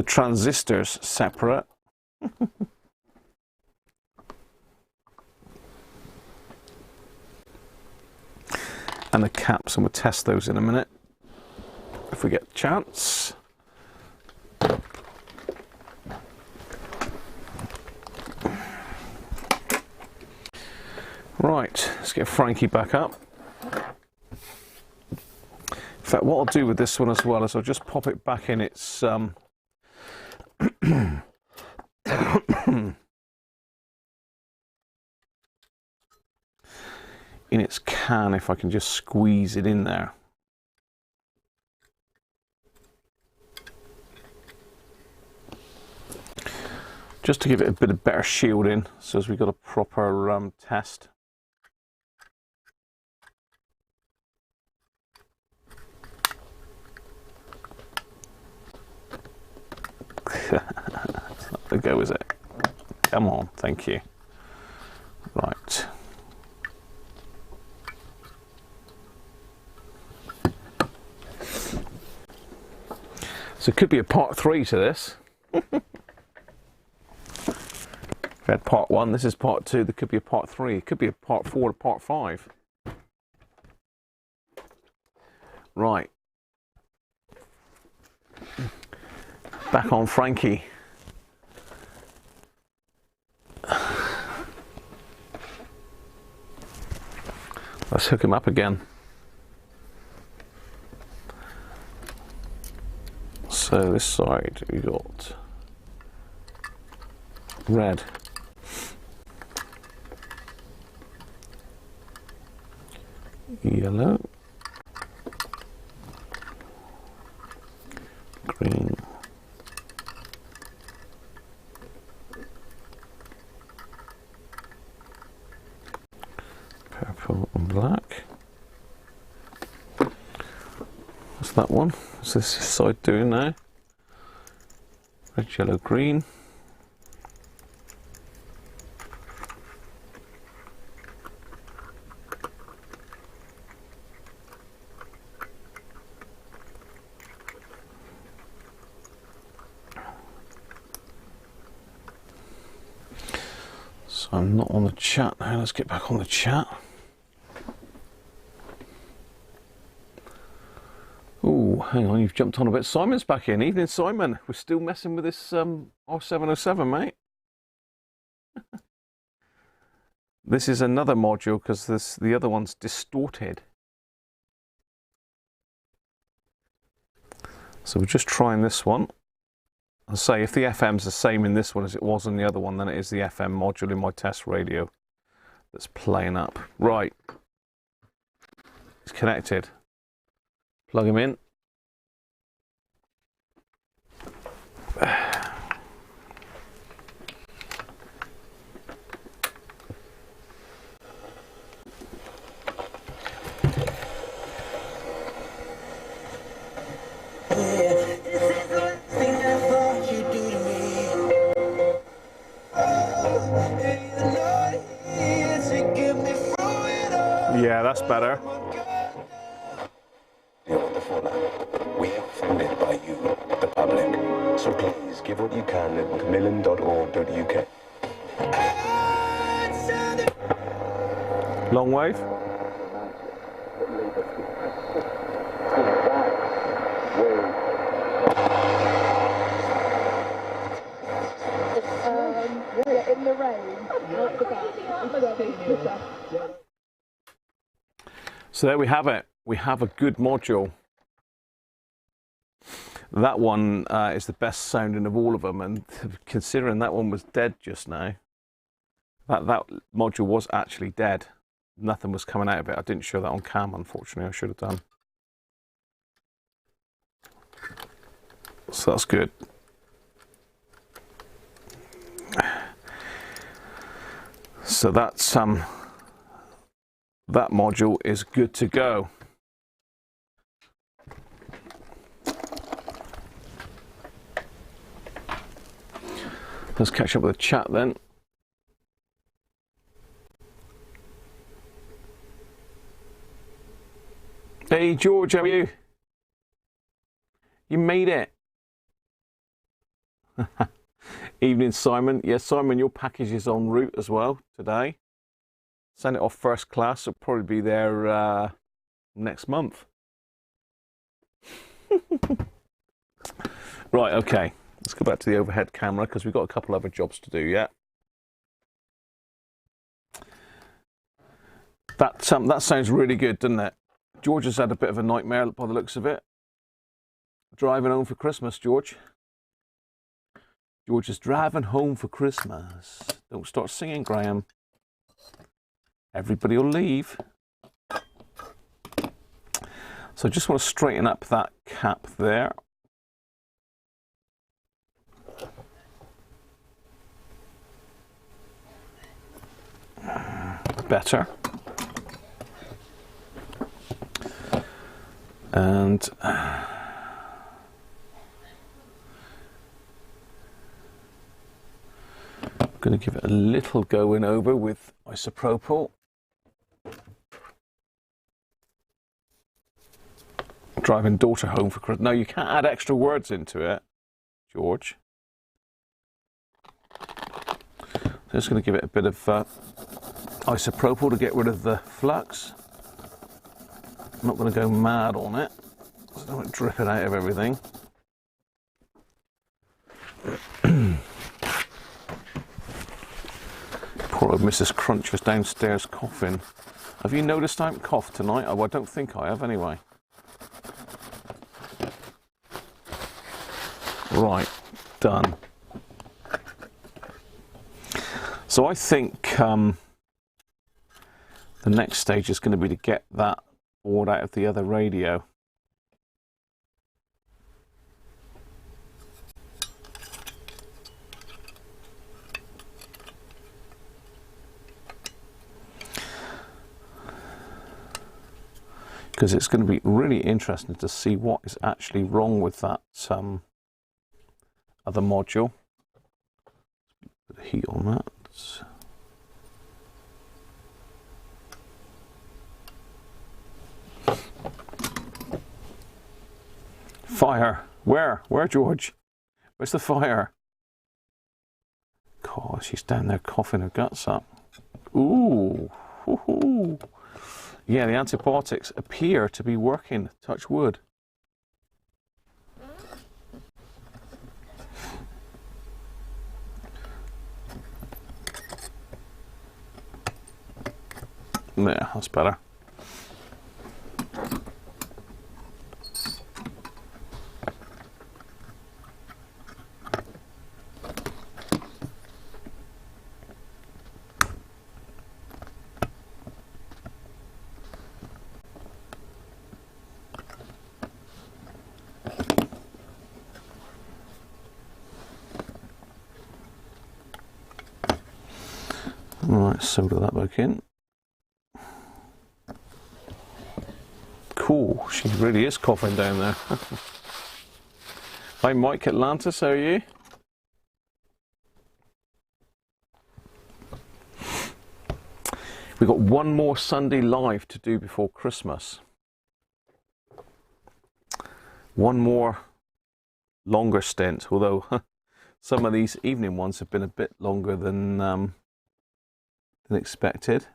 transistors separate. And the caps, and we'll test those in a minute if we get a chance. Right, let's get Frankie back up. In fact, what I'll do with this one as well is I'll just pop it back in its in its can, if I can just squeeze it in there. Just to give it a bit of better shielding, so as we've got a proper test. It's not the go, is it? Come on, thank you. Right. So it could be a part 3 to this. We've had part 1, this is part 2, there could be a part 3, it could be a part 4 to part 5. Right. Back on Frankie. Let's hook him up again. So this side we got red, yellow, green, purple and black. What's that one? What's this side doing now? Red, yellow, green. So I'm not on the chat now. Let's get back on the chat. Oh, hang on, you've jumped on a bit. Simon's back in. Evening, Simon. We're still messing with this R707, mate. This is another module because the other one's distorted. So we're just trying this one. I'll say if the FM's the same in this one as it was in the other one, then it is the FM module in my test radio that's playing up. Right. It's connected. Plug him in. Yeah, that's better. We are funded by you, the public. So please give what you can at macmillan.org.uk. Long wave. In the rain. So there we have it. We have a good module. That one is the best sounding of all of them, and considering that one was dead just now, that module was actually dead. Nothing was coming out of it. I didn't show that on cam, unfortunately. I should have done. So that's good. So that's that module is good to go. Let's catch up with the chat then. Hey George, how are you? You made it. Evening Simon. Yes, Simon, your package is en route as well today. Send it off first class. It'll probably be there next month. Right, okay. Let's go back to the overhead camera because we've got a couple other jobs to do yet. That sounds really good, doesn't it? George has had a bit of a nightmare by the looks of it. Driving home for Christmas, George. George is driving home for Christmas. Don't start singing, Graham. Everybody will leave. So I just want to straighten up that cap there. Better. And I'm going to give it a little going over with isopropyl. Driving daughter home for Christmas. No, you can't add extra words into it, George. So I'm just going to give it a bit of isopropyl to get rid of the flux. I'm not going to go mad on it, so I don't want it dripping out of everything. Poor old Mrs. Cruncher's downstairs coughing. Have you noticed I haven't coughed tonight? Oh, I don't think I have anyway. Right, done. So I think the next stage is going to be to get that board out of the other radio. Because it's going to be really interesting to see what is actually wrong with that other module. Put a heat on that. Fire. Where, George? Where's the fire? God, she's down there coughing her guts up. Ooh. Hoo-hoo. Yeah, the antibiotics appear to be working. Touch wood. Yeah, that's better. Right, solder that back in. Cool, she really is coughing down there. Hi Mike Atlantis, how are you? We've got one more Sunday live to do before Christmas. One more longer stint, although some of these evening ones have been a bit longer than expected.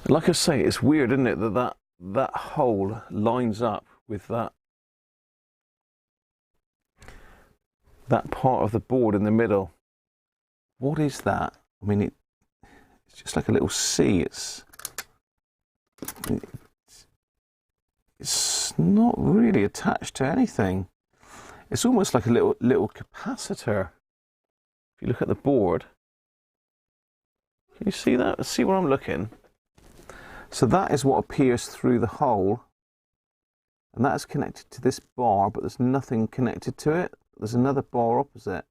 Like I say, it's weird, isn't it, that hole lines up with that part of the board in the middle. What is that? I mean, it's just like a little C. It's It's not really attached to anything. It's almost like a little capacitor. If you look at the board, can you see that? Let's see where I'm looking. So that is what appears through the hole, and that is connected to this bar, but there's nothing connected to it. There's another bar opposite.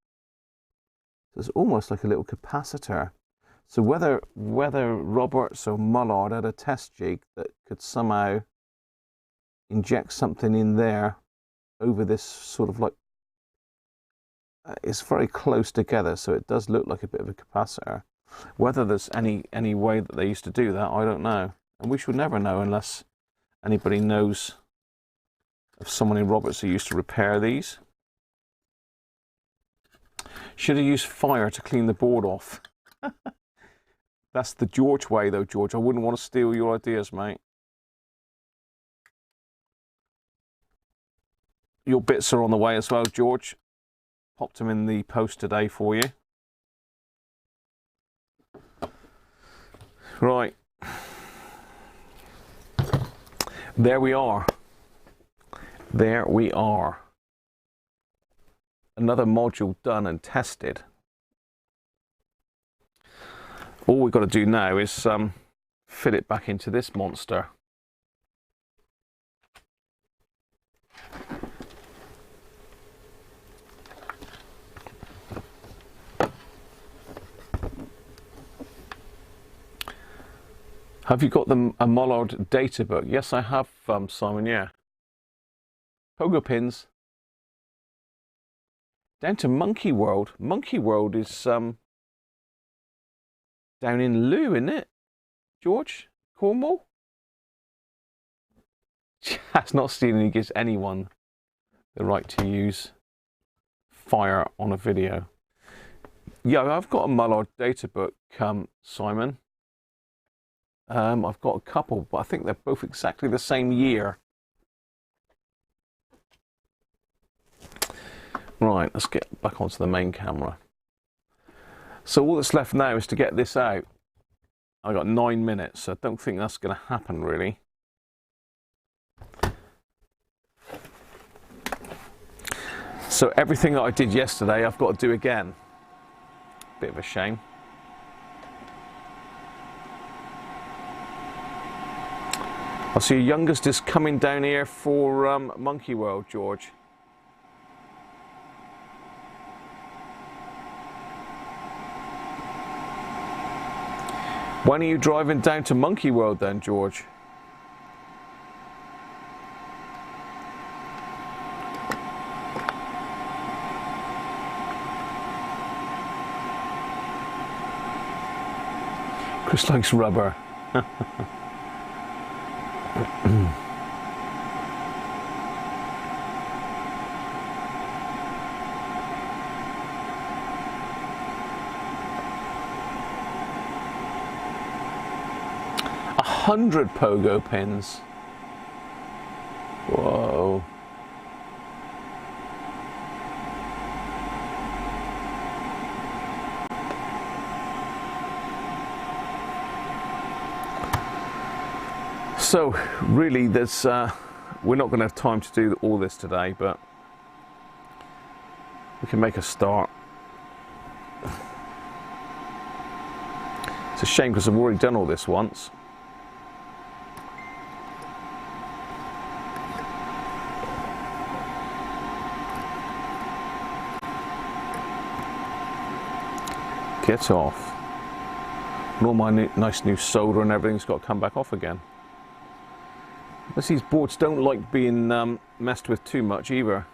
So it's almost like a little capacitor. So whether Roberts or Mullard had a test jig that could somehow inject something in there over this sort of like, it's very close together, so it does look like a bit of a capacitor. Whether there's any way that they used to do that, I don't know. And we should never know unless anybody knows of someone in Roberts who used to repair these. Should have used fire to clean the board off. That's the George way though, George. I wouldn't want to steal your ideas, mate. Your bits are on the way as well, George. Popped them in the post today for you. Right. There we are. There we are. Another module done and tested. All we've got to do now is fit it back into this monster. Have you got a Mullard data book? Yes, I have, Simon, yeah. Pogo pins. Down to Monkey World. Monkey World is down in Loo, isn't it? George? Cornwall? That's not stealing. He gives anyone the right to use fire on a video. Yeah, I've got a Mullard data book, Simon. I've got a couple, but I think they're both exactly the same year. Right, let's get back onto the main camera. So all that's left now is to get this out. I've got 9 minutes, so I don't think that's going to happen really. So everything that I did yesterday, I've got to do again. Bit of a shame. I see your youngest is coming down here for Monkey World, George. When are you driving down to Monkey World then, George? Chris likes rubber. A 100 pogo pins. Whoa. So really there's we're not going to have time to do all this today, but we can make a start. It's a shame because I've already done all this once. Get off. And all my nice new solder and everything's got to come back off again. These boards don't like being messed with too much either.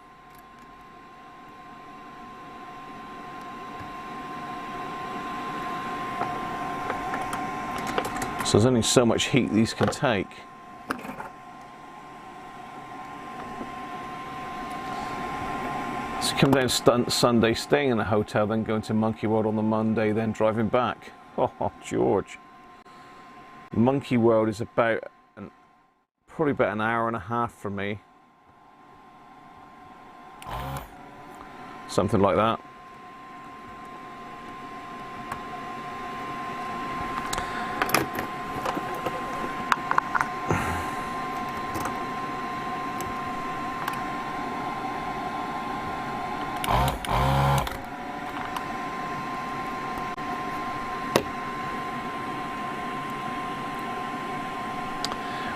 So there's only so much heat these can take. So come down Sunday, staying in a hotel, then going to Monkey World on the Monday, then driving back. Oh, George. Monkey World is probably about an hour and a half from me. Something like that.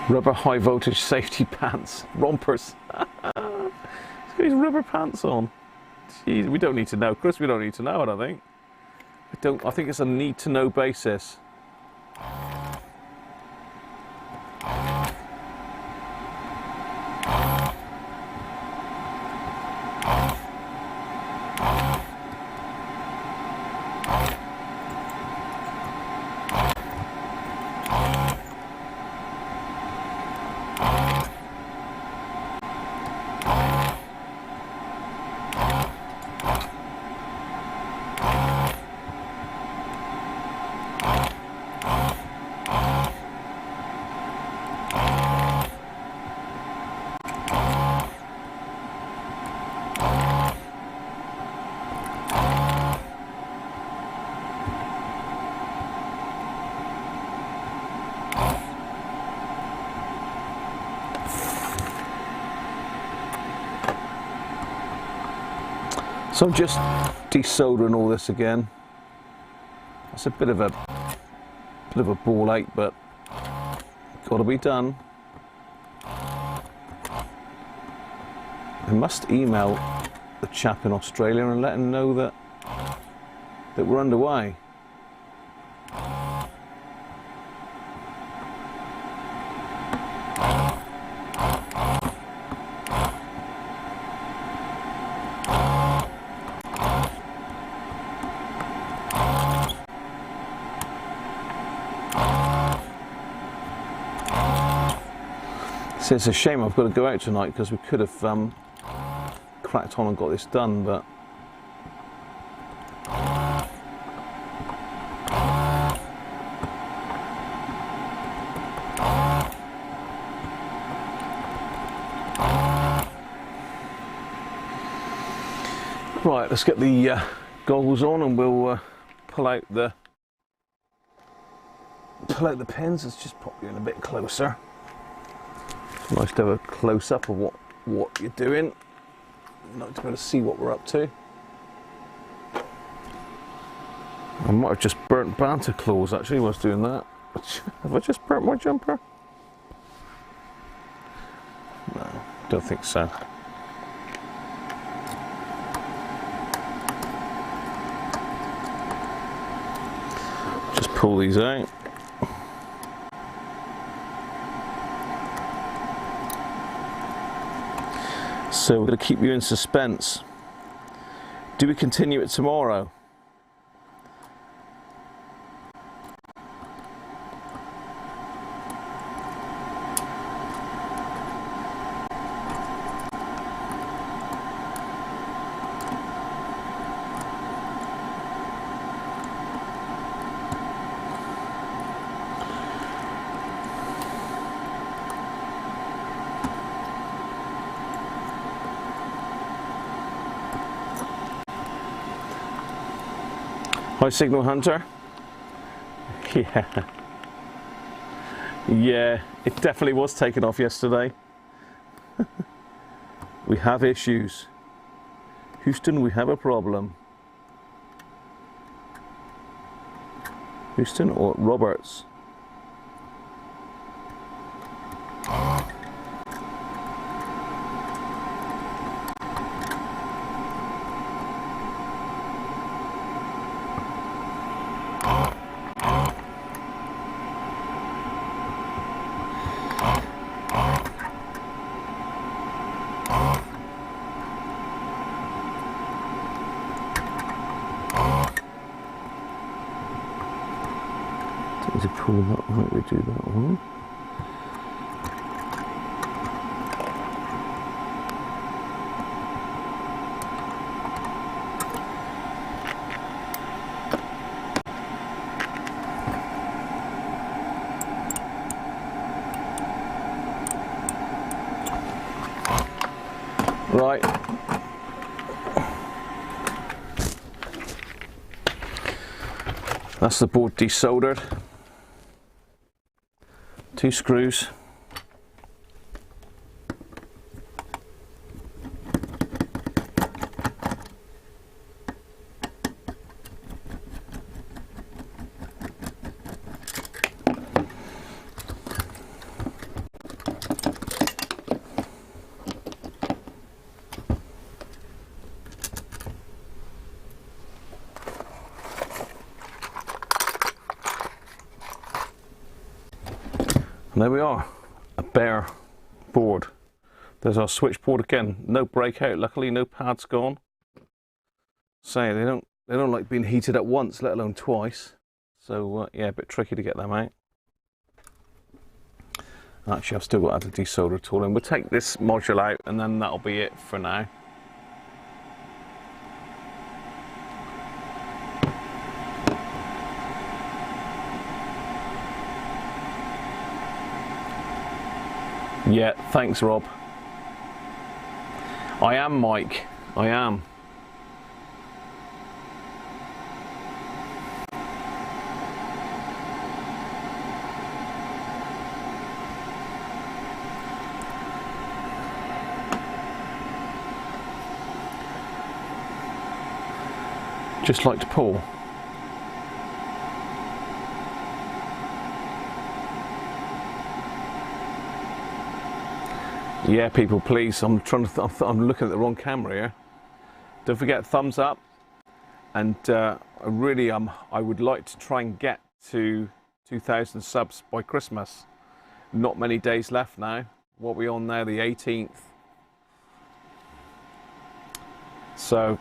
Rubber high voltage safety pants. Rompers. He's got his rubber pants on. Jeez, we don't need to know. Of course we don't need to know, I don't think. I think it's a need to know basis. So I'm just desoldering all this again. It's a bit of a ball ache, but got to be done. I must email the chap in Australia and let him know that we're underway. It's a shame I've got to go out tonight because we could have cracked on and got this done, but right, let's get the goggles on and we'll pull out the pins. Let's just pop you in a bit closer. Nice to have a close-up of what you're doing. Nice to be able to see what we're up to. I might have just burnt banter claws actually while I was doing that. Have I just burnt my jumper? No, don't think so. Just pull these out. So we're going to keep you in suspense. Do we continue it tomorrow? High signal hunter. Yeah, it definitely was taken off yesterday. We have issues. Houston, we have a problem. Houston or Roberts? To pull that right, we do that one. Right. That's the board desoldered. 2 screws. And there we are, a bare board. There's our switchboard again. No breakout, luckily, no pads gone. Say they don't like being heated at once, let alone twice. So yeah, a bit tricky to get them out. Actually, I've still got to add a desolder tool in. We'll take this module out and then that'll be it for now. Yeah, thanks Rob. I am Mike, I am. Just like to pull. Yeah, people, please. I'm trying to. I'm looking at the wrong camera here. Don't forget thumbs up, and really, I would like to try and get to 2,000 subs by Christmas. Not many days left now. What are we on now? The 18th. So,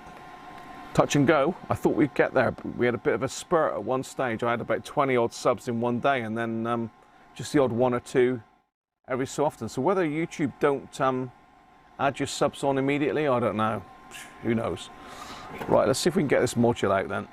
touch and go. I thought we'd get there. We had a bit of a spurt at one stage. I had about 20 odd subs in one day, and then just the odd one or two every so often. So whether YouTube don't add your subs on immediately, I don't know. Who knows? Right, let's see if we can get this module out then.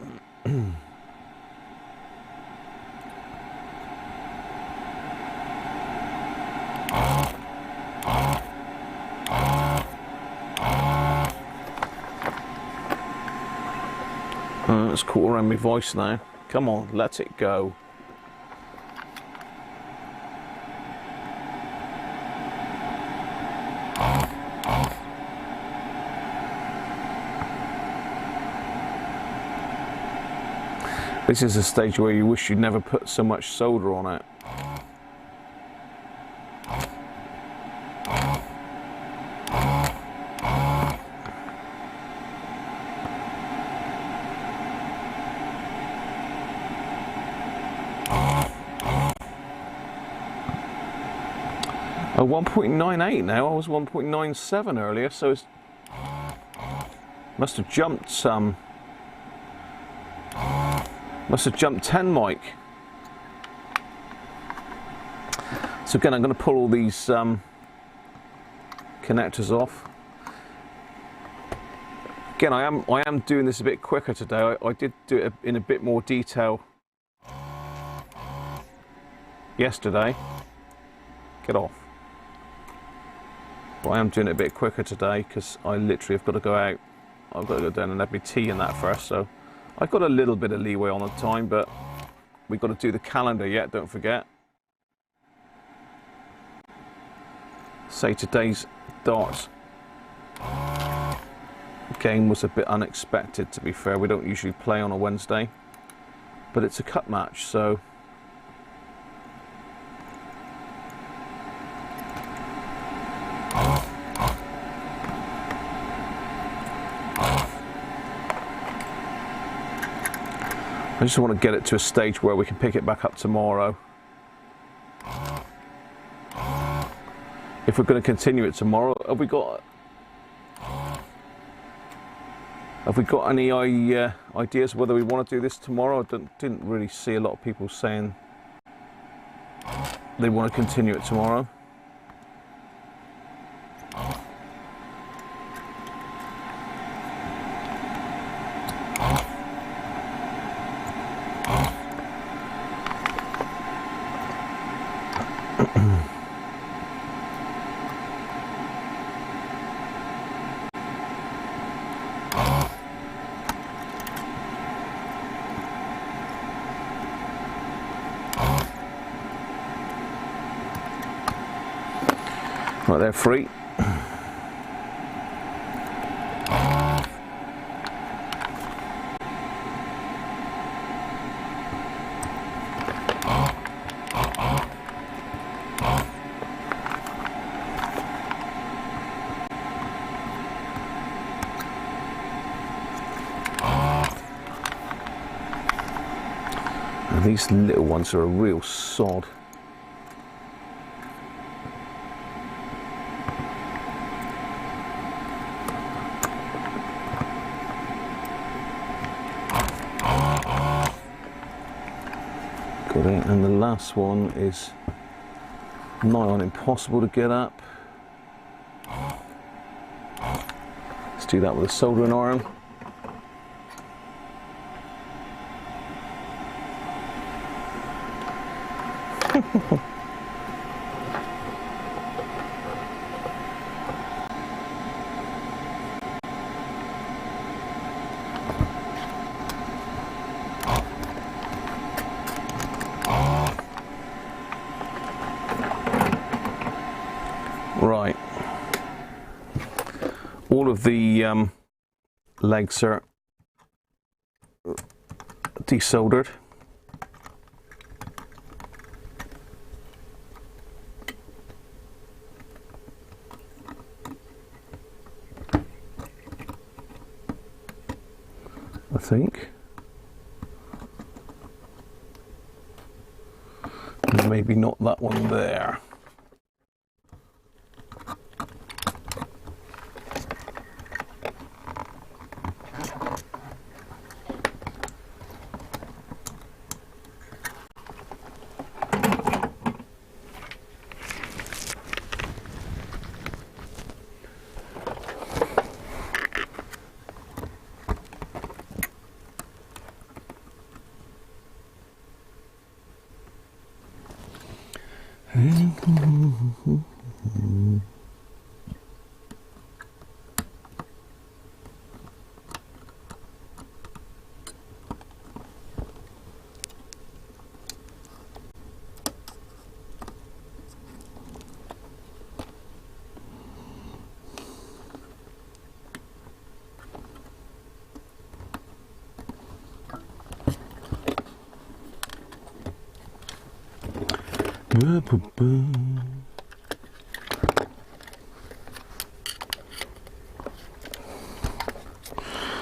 It's caught around my voice now. Come on, let it go. This is a stage where you wish you'd never put so much solder on it. Oh, 1.98 now. I was 1.97 earlier, so it's must have jumped some. Must have jumped 10, Mike. So again, I'm going to pull all these connectors off. Again, I am doing this a bit quicker today. I did do it in a bit more detail yesterday. Get off. But I am doing it a bit quicker today because I literally have got to go out. I've got to go down and have my tea and that first. So I've got a little bit of leeway on the time, but we've got to do the calendar yet, don't forget. Say today's darts game was a bit unexpected, to be fair. We don't usually play on a Wednesday, but it's a cup match, so I just want to get it to a stage where we can pick it back up tomorrow. If we're going to continue it tomorrow, have we got any ideas whether we want to do this tomorrow? I didn't really see a lot of people saying they want to continue it tomorrow. Right, they're free. And these little ones are a real sod. Okay, and the last one is nigh on impossible to get up. Let's do that with a soldering iron. Right, all of the legs are desoldered. I think. And maybe not that one there.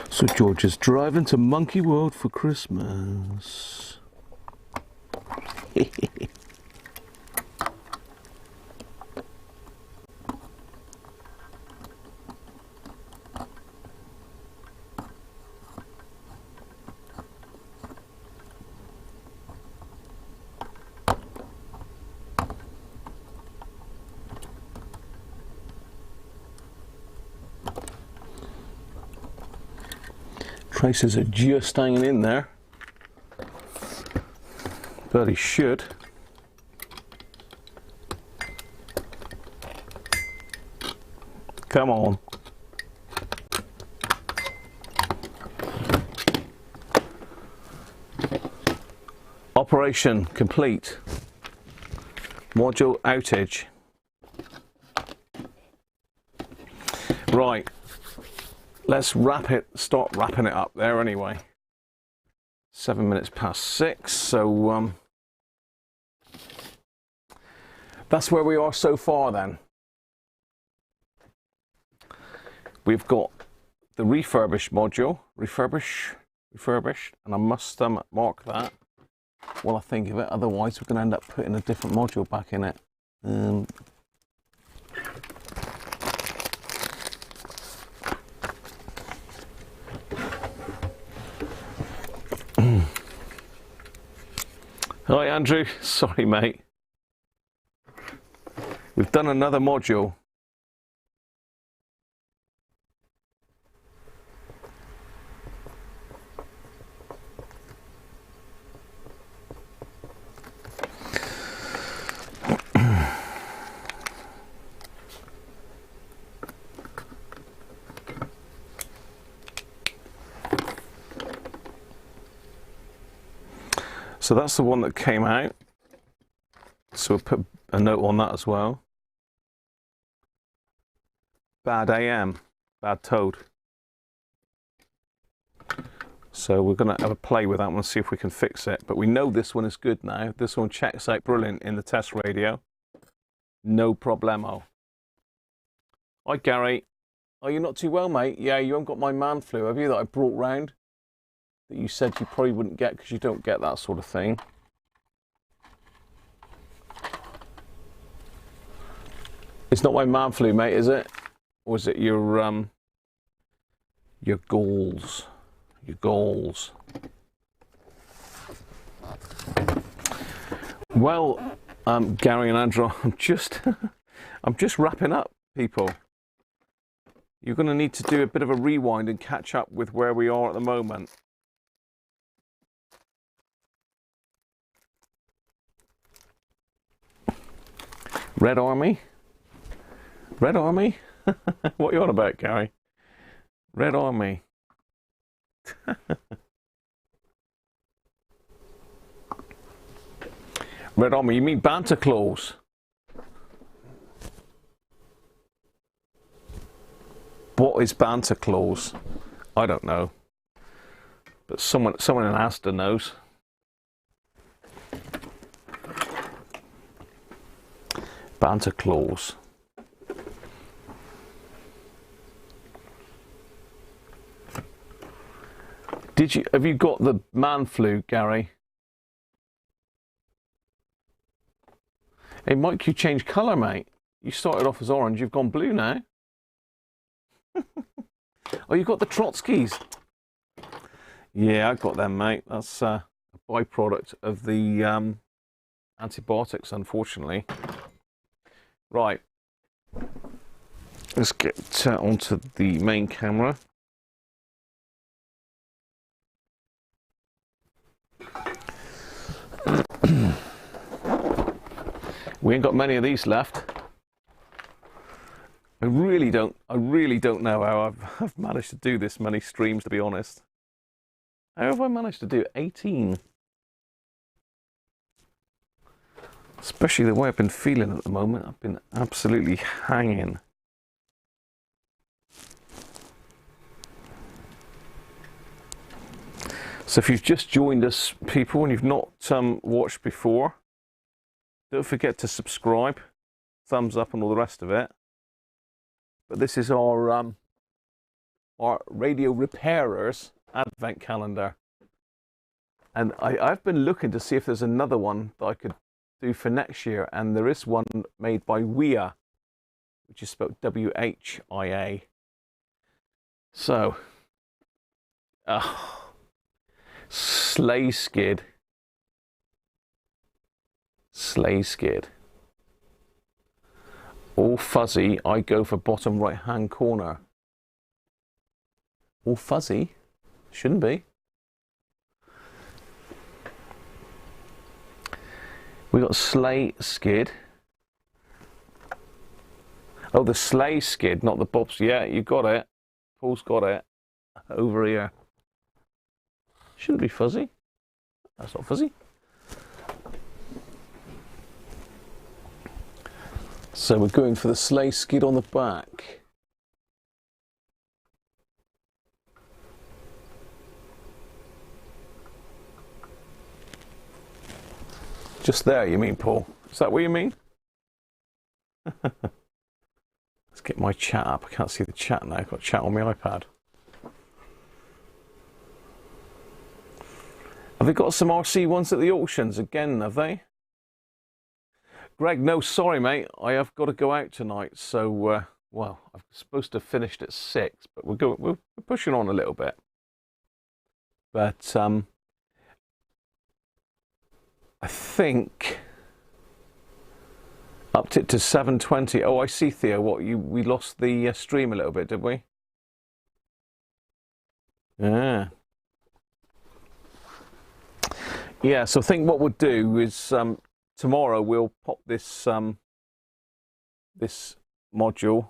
So George is driving to Monkey World for Christmas. Traces are just hanging in there, but he should. Come on. Operation complete. Module outage. Right. Let's start wrapping it up there anyway. 7 minutes past 6, so that's where we are so far then. We've got the refurbished module, refurbished, and I must mark that while I think of it, otherwise we're going to end up putting a different module back in it. Hi Andrew, sorry mate. We've done another module. So that's the one that came out. So we'll put a note on that as well. Bad AM, bad toad. So we're going to have a play with that one, see if we can fix it. But we know this one is good now. This one checks out brilliant in the test radio. No problemo. Hi Gary. Oh, you're not too well, mate? Yeah, you haven't got my man flu, have you, that I brought round? That you said you probably wouldn't get because you don't get that sort of thing. It's not my man flu, mate, is it? Or is it your galls? Your galls. Well, Gary and Andrew, I'm just wrapping up, people. You're going to need to do a bit of a rewind and catch up with where we are at the moment. Red Army? Red Army? What are you on about, Gary? Red Army. Red Army, you mean Banter Claws? What is Banter Claws? I don't know. But someone in Asda knows. Banter Claws. Have you got the man flu, Gary? Hey, Mike, you changed colour, mate. You started off as orange, you've gone blue now. Oh, you got the Trotskys. Yeah, I got them, mate. That's a byproduct of the antibiotics, unfortunately. Right. Let's get onto the main camera. We ain't got many of these left. I really don't know how I've managed to do this many streams, to be honest. How have I managed to do 18? Especially the way I've been feeling at the moment. I've been absolutely hanging. So if you've just joined us, people, and you've not watched before, don't forget to subscribe, thumbs up and all the rest of it. But this is our Radio Repairers Advent Calendar. And I've been looking to see if there's another one that I could do for next year. And there is one made by Wera, which is spelled W-H-I-A. So, Sleigh Skid. Sleigh Skid. All fuzzy, I go for bottom right hand corner. All fuzzy? Shouldn't be. We got Sleigh Skid. Oh, the Sleigh Skid, not the Bobs. Yeah, you got it. Paul's got it. Over here. Shouldn't be fuzzy. That's not fuzzy. So we're going for the Sleigh Skid on the back. Just there, you mean, Paul? Is that what you mean? Let's get my chat up. I can't see the chat now. I've got chat on my iPad. Have they got some RC ones at the auctions again, have they? Greg, no, sorry, mate. I have got to go out tonight. So, well, I'm supposed to have finished at 6, but we're pushing on a little bit. But I think upped it to 7:20. Oh, I see, Theo. We lost the stream a little bit, did we? Yeah. Yeah. So I think what we'll do is tomorrow we'll pop this this module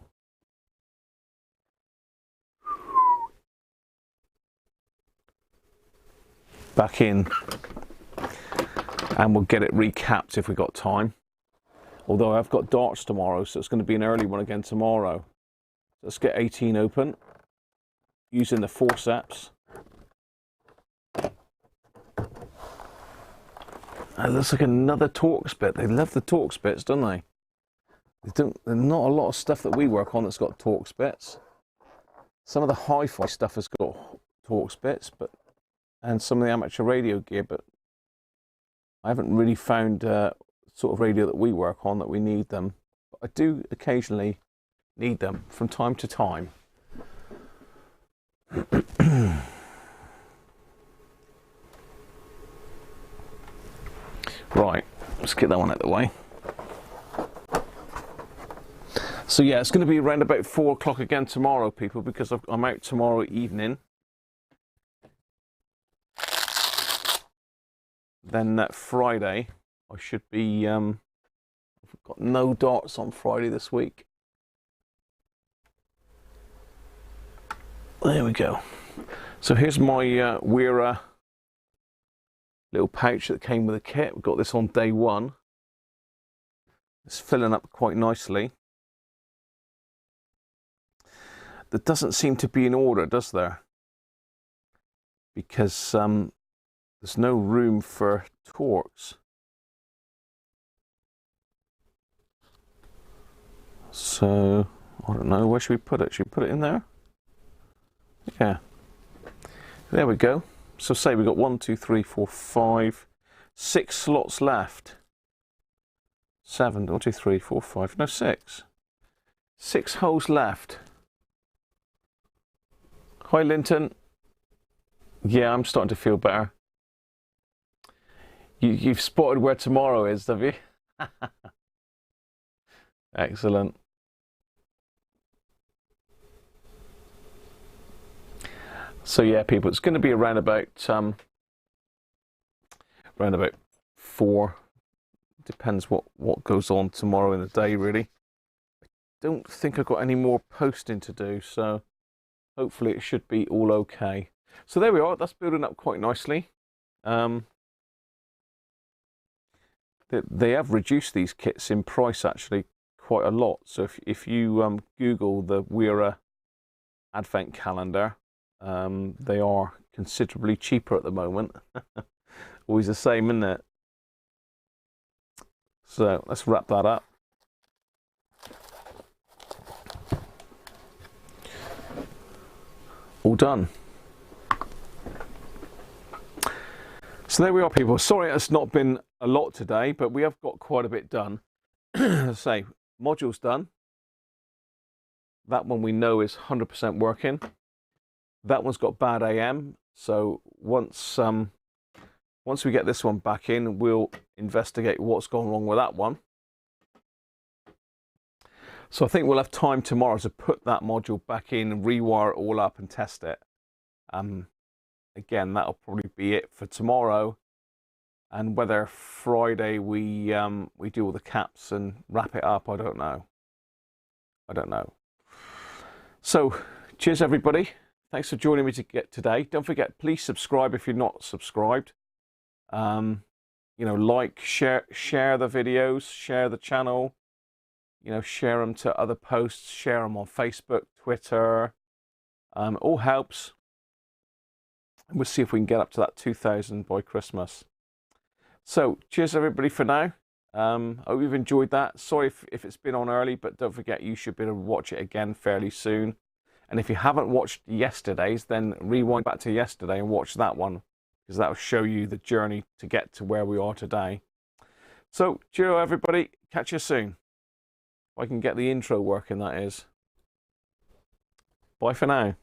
back in, and we'll get it recapped if we got time. Although I've got darts tomorrow, so it's going to be an early one again tomorrow. Let's get 18 open using the forceps. And it looks like another Torx bit. They love the Torx bits, don't they? There's not a lot of stuff that we work on that's got Torx bits. Some of the hi-fi stuff has got Torx bits, and some of the amateur radio gear, but I haven't really found sort of radio that we work on that we need them. But I do occasionally need them from time to time. Right, Let's get that one out of the way. So yeah, it's going to be around about 4 o'clock again tomorrow, people, because I'm out tomorrow evening. Then that Friday, I should be, I've got no darts on Friday this week. There we go. So here's my Wera little pouch that came with the kit. We've got this on day one. It's filling up quite nicely. There doesn't seem to be an order, does there? Because there's no room for Torx. So, I don't know, where should we put it? Should we put it in there? Yeah. There we go. So say we've got 1, 2, 3, 4, 5, 6 slots left. 7, 1, 2, 3, 4, 5, no, 6. 6 holes left. Hi, Linton. Yeah, I'm starting to feel better. You've spotted where tomorrow is, have you? Excellent. So yeah, people, it's going to be around about 4. Depends what goes on tomorrow in the day, really. I don't think I've got any more posting to do, so hopefully it should be all okay. So there we are. That's building up quite nicely. They have reduced these kits in price actually quite a lot. So if you Google the Wera Advent calendar, they are considerably cheaper at the moment. Always the same, isn't it? So let's wrap that up. All done. So there we are, people. Sorry it's not been a lot today, but we have got quite a bit done. Say, module's done. That one we know is 100% working. That one's got bad AM, so once we get this one back in, we'll investigate what's gone wrong with that one. So I think we'll have time tomorrow to put that module back in and rewire it all up and test it. Again, that'll probably be it for tomorrow. And whether Friday we do all the caps and wrap it up, I don't know. I don't know. So, cheers everybody. Thanks for joining me today. Don't forget, please subscribe if you're not subscribed. You know, like, share the videos, share the channel. You know, share them to other posts, share them on Facebook, Twitter. All helps. And we'll see if we can get up to that 2,000 by Christmas. So, cheers everybody for now. I hope you've enjoyed that. Sorry if it's been on early, but don't forget you should be able to watch it again fairly soon. And if you haven't watched yesterday's, then rewind back to yesterday and watch that one, because that will show you the journey to get to where we are today. So, cheerio everybody. Catch you soon. If I can get the intro working, that is. Bye for now.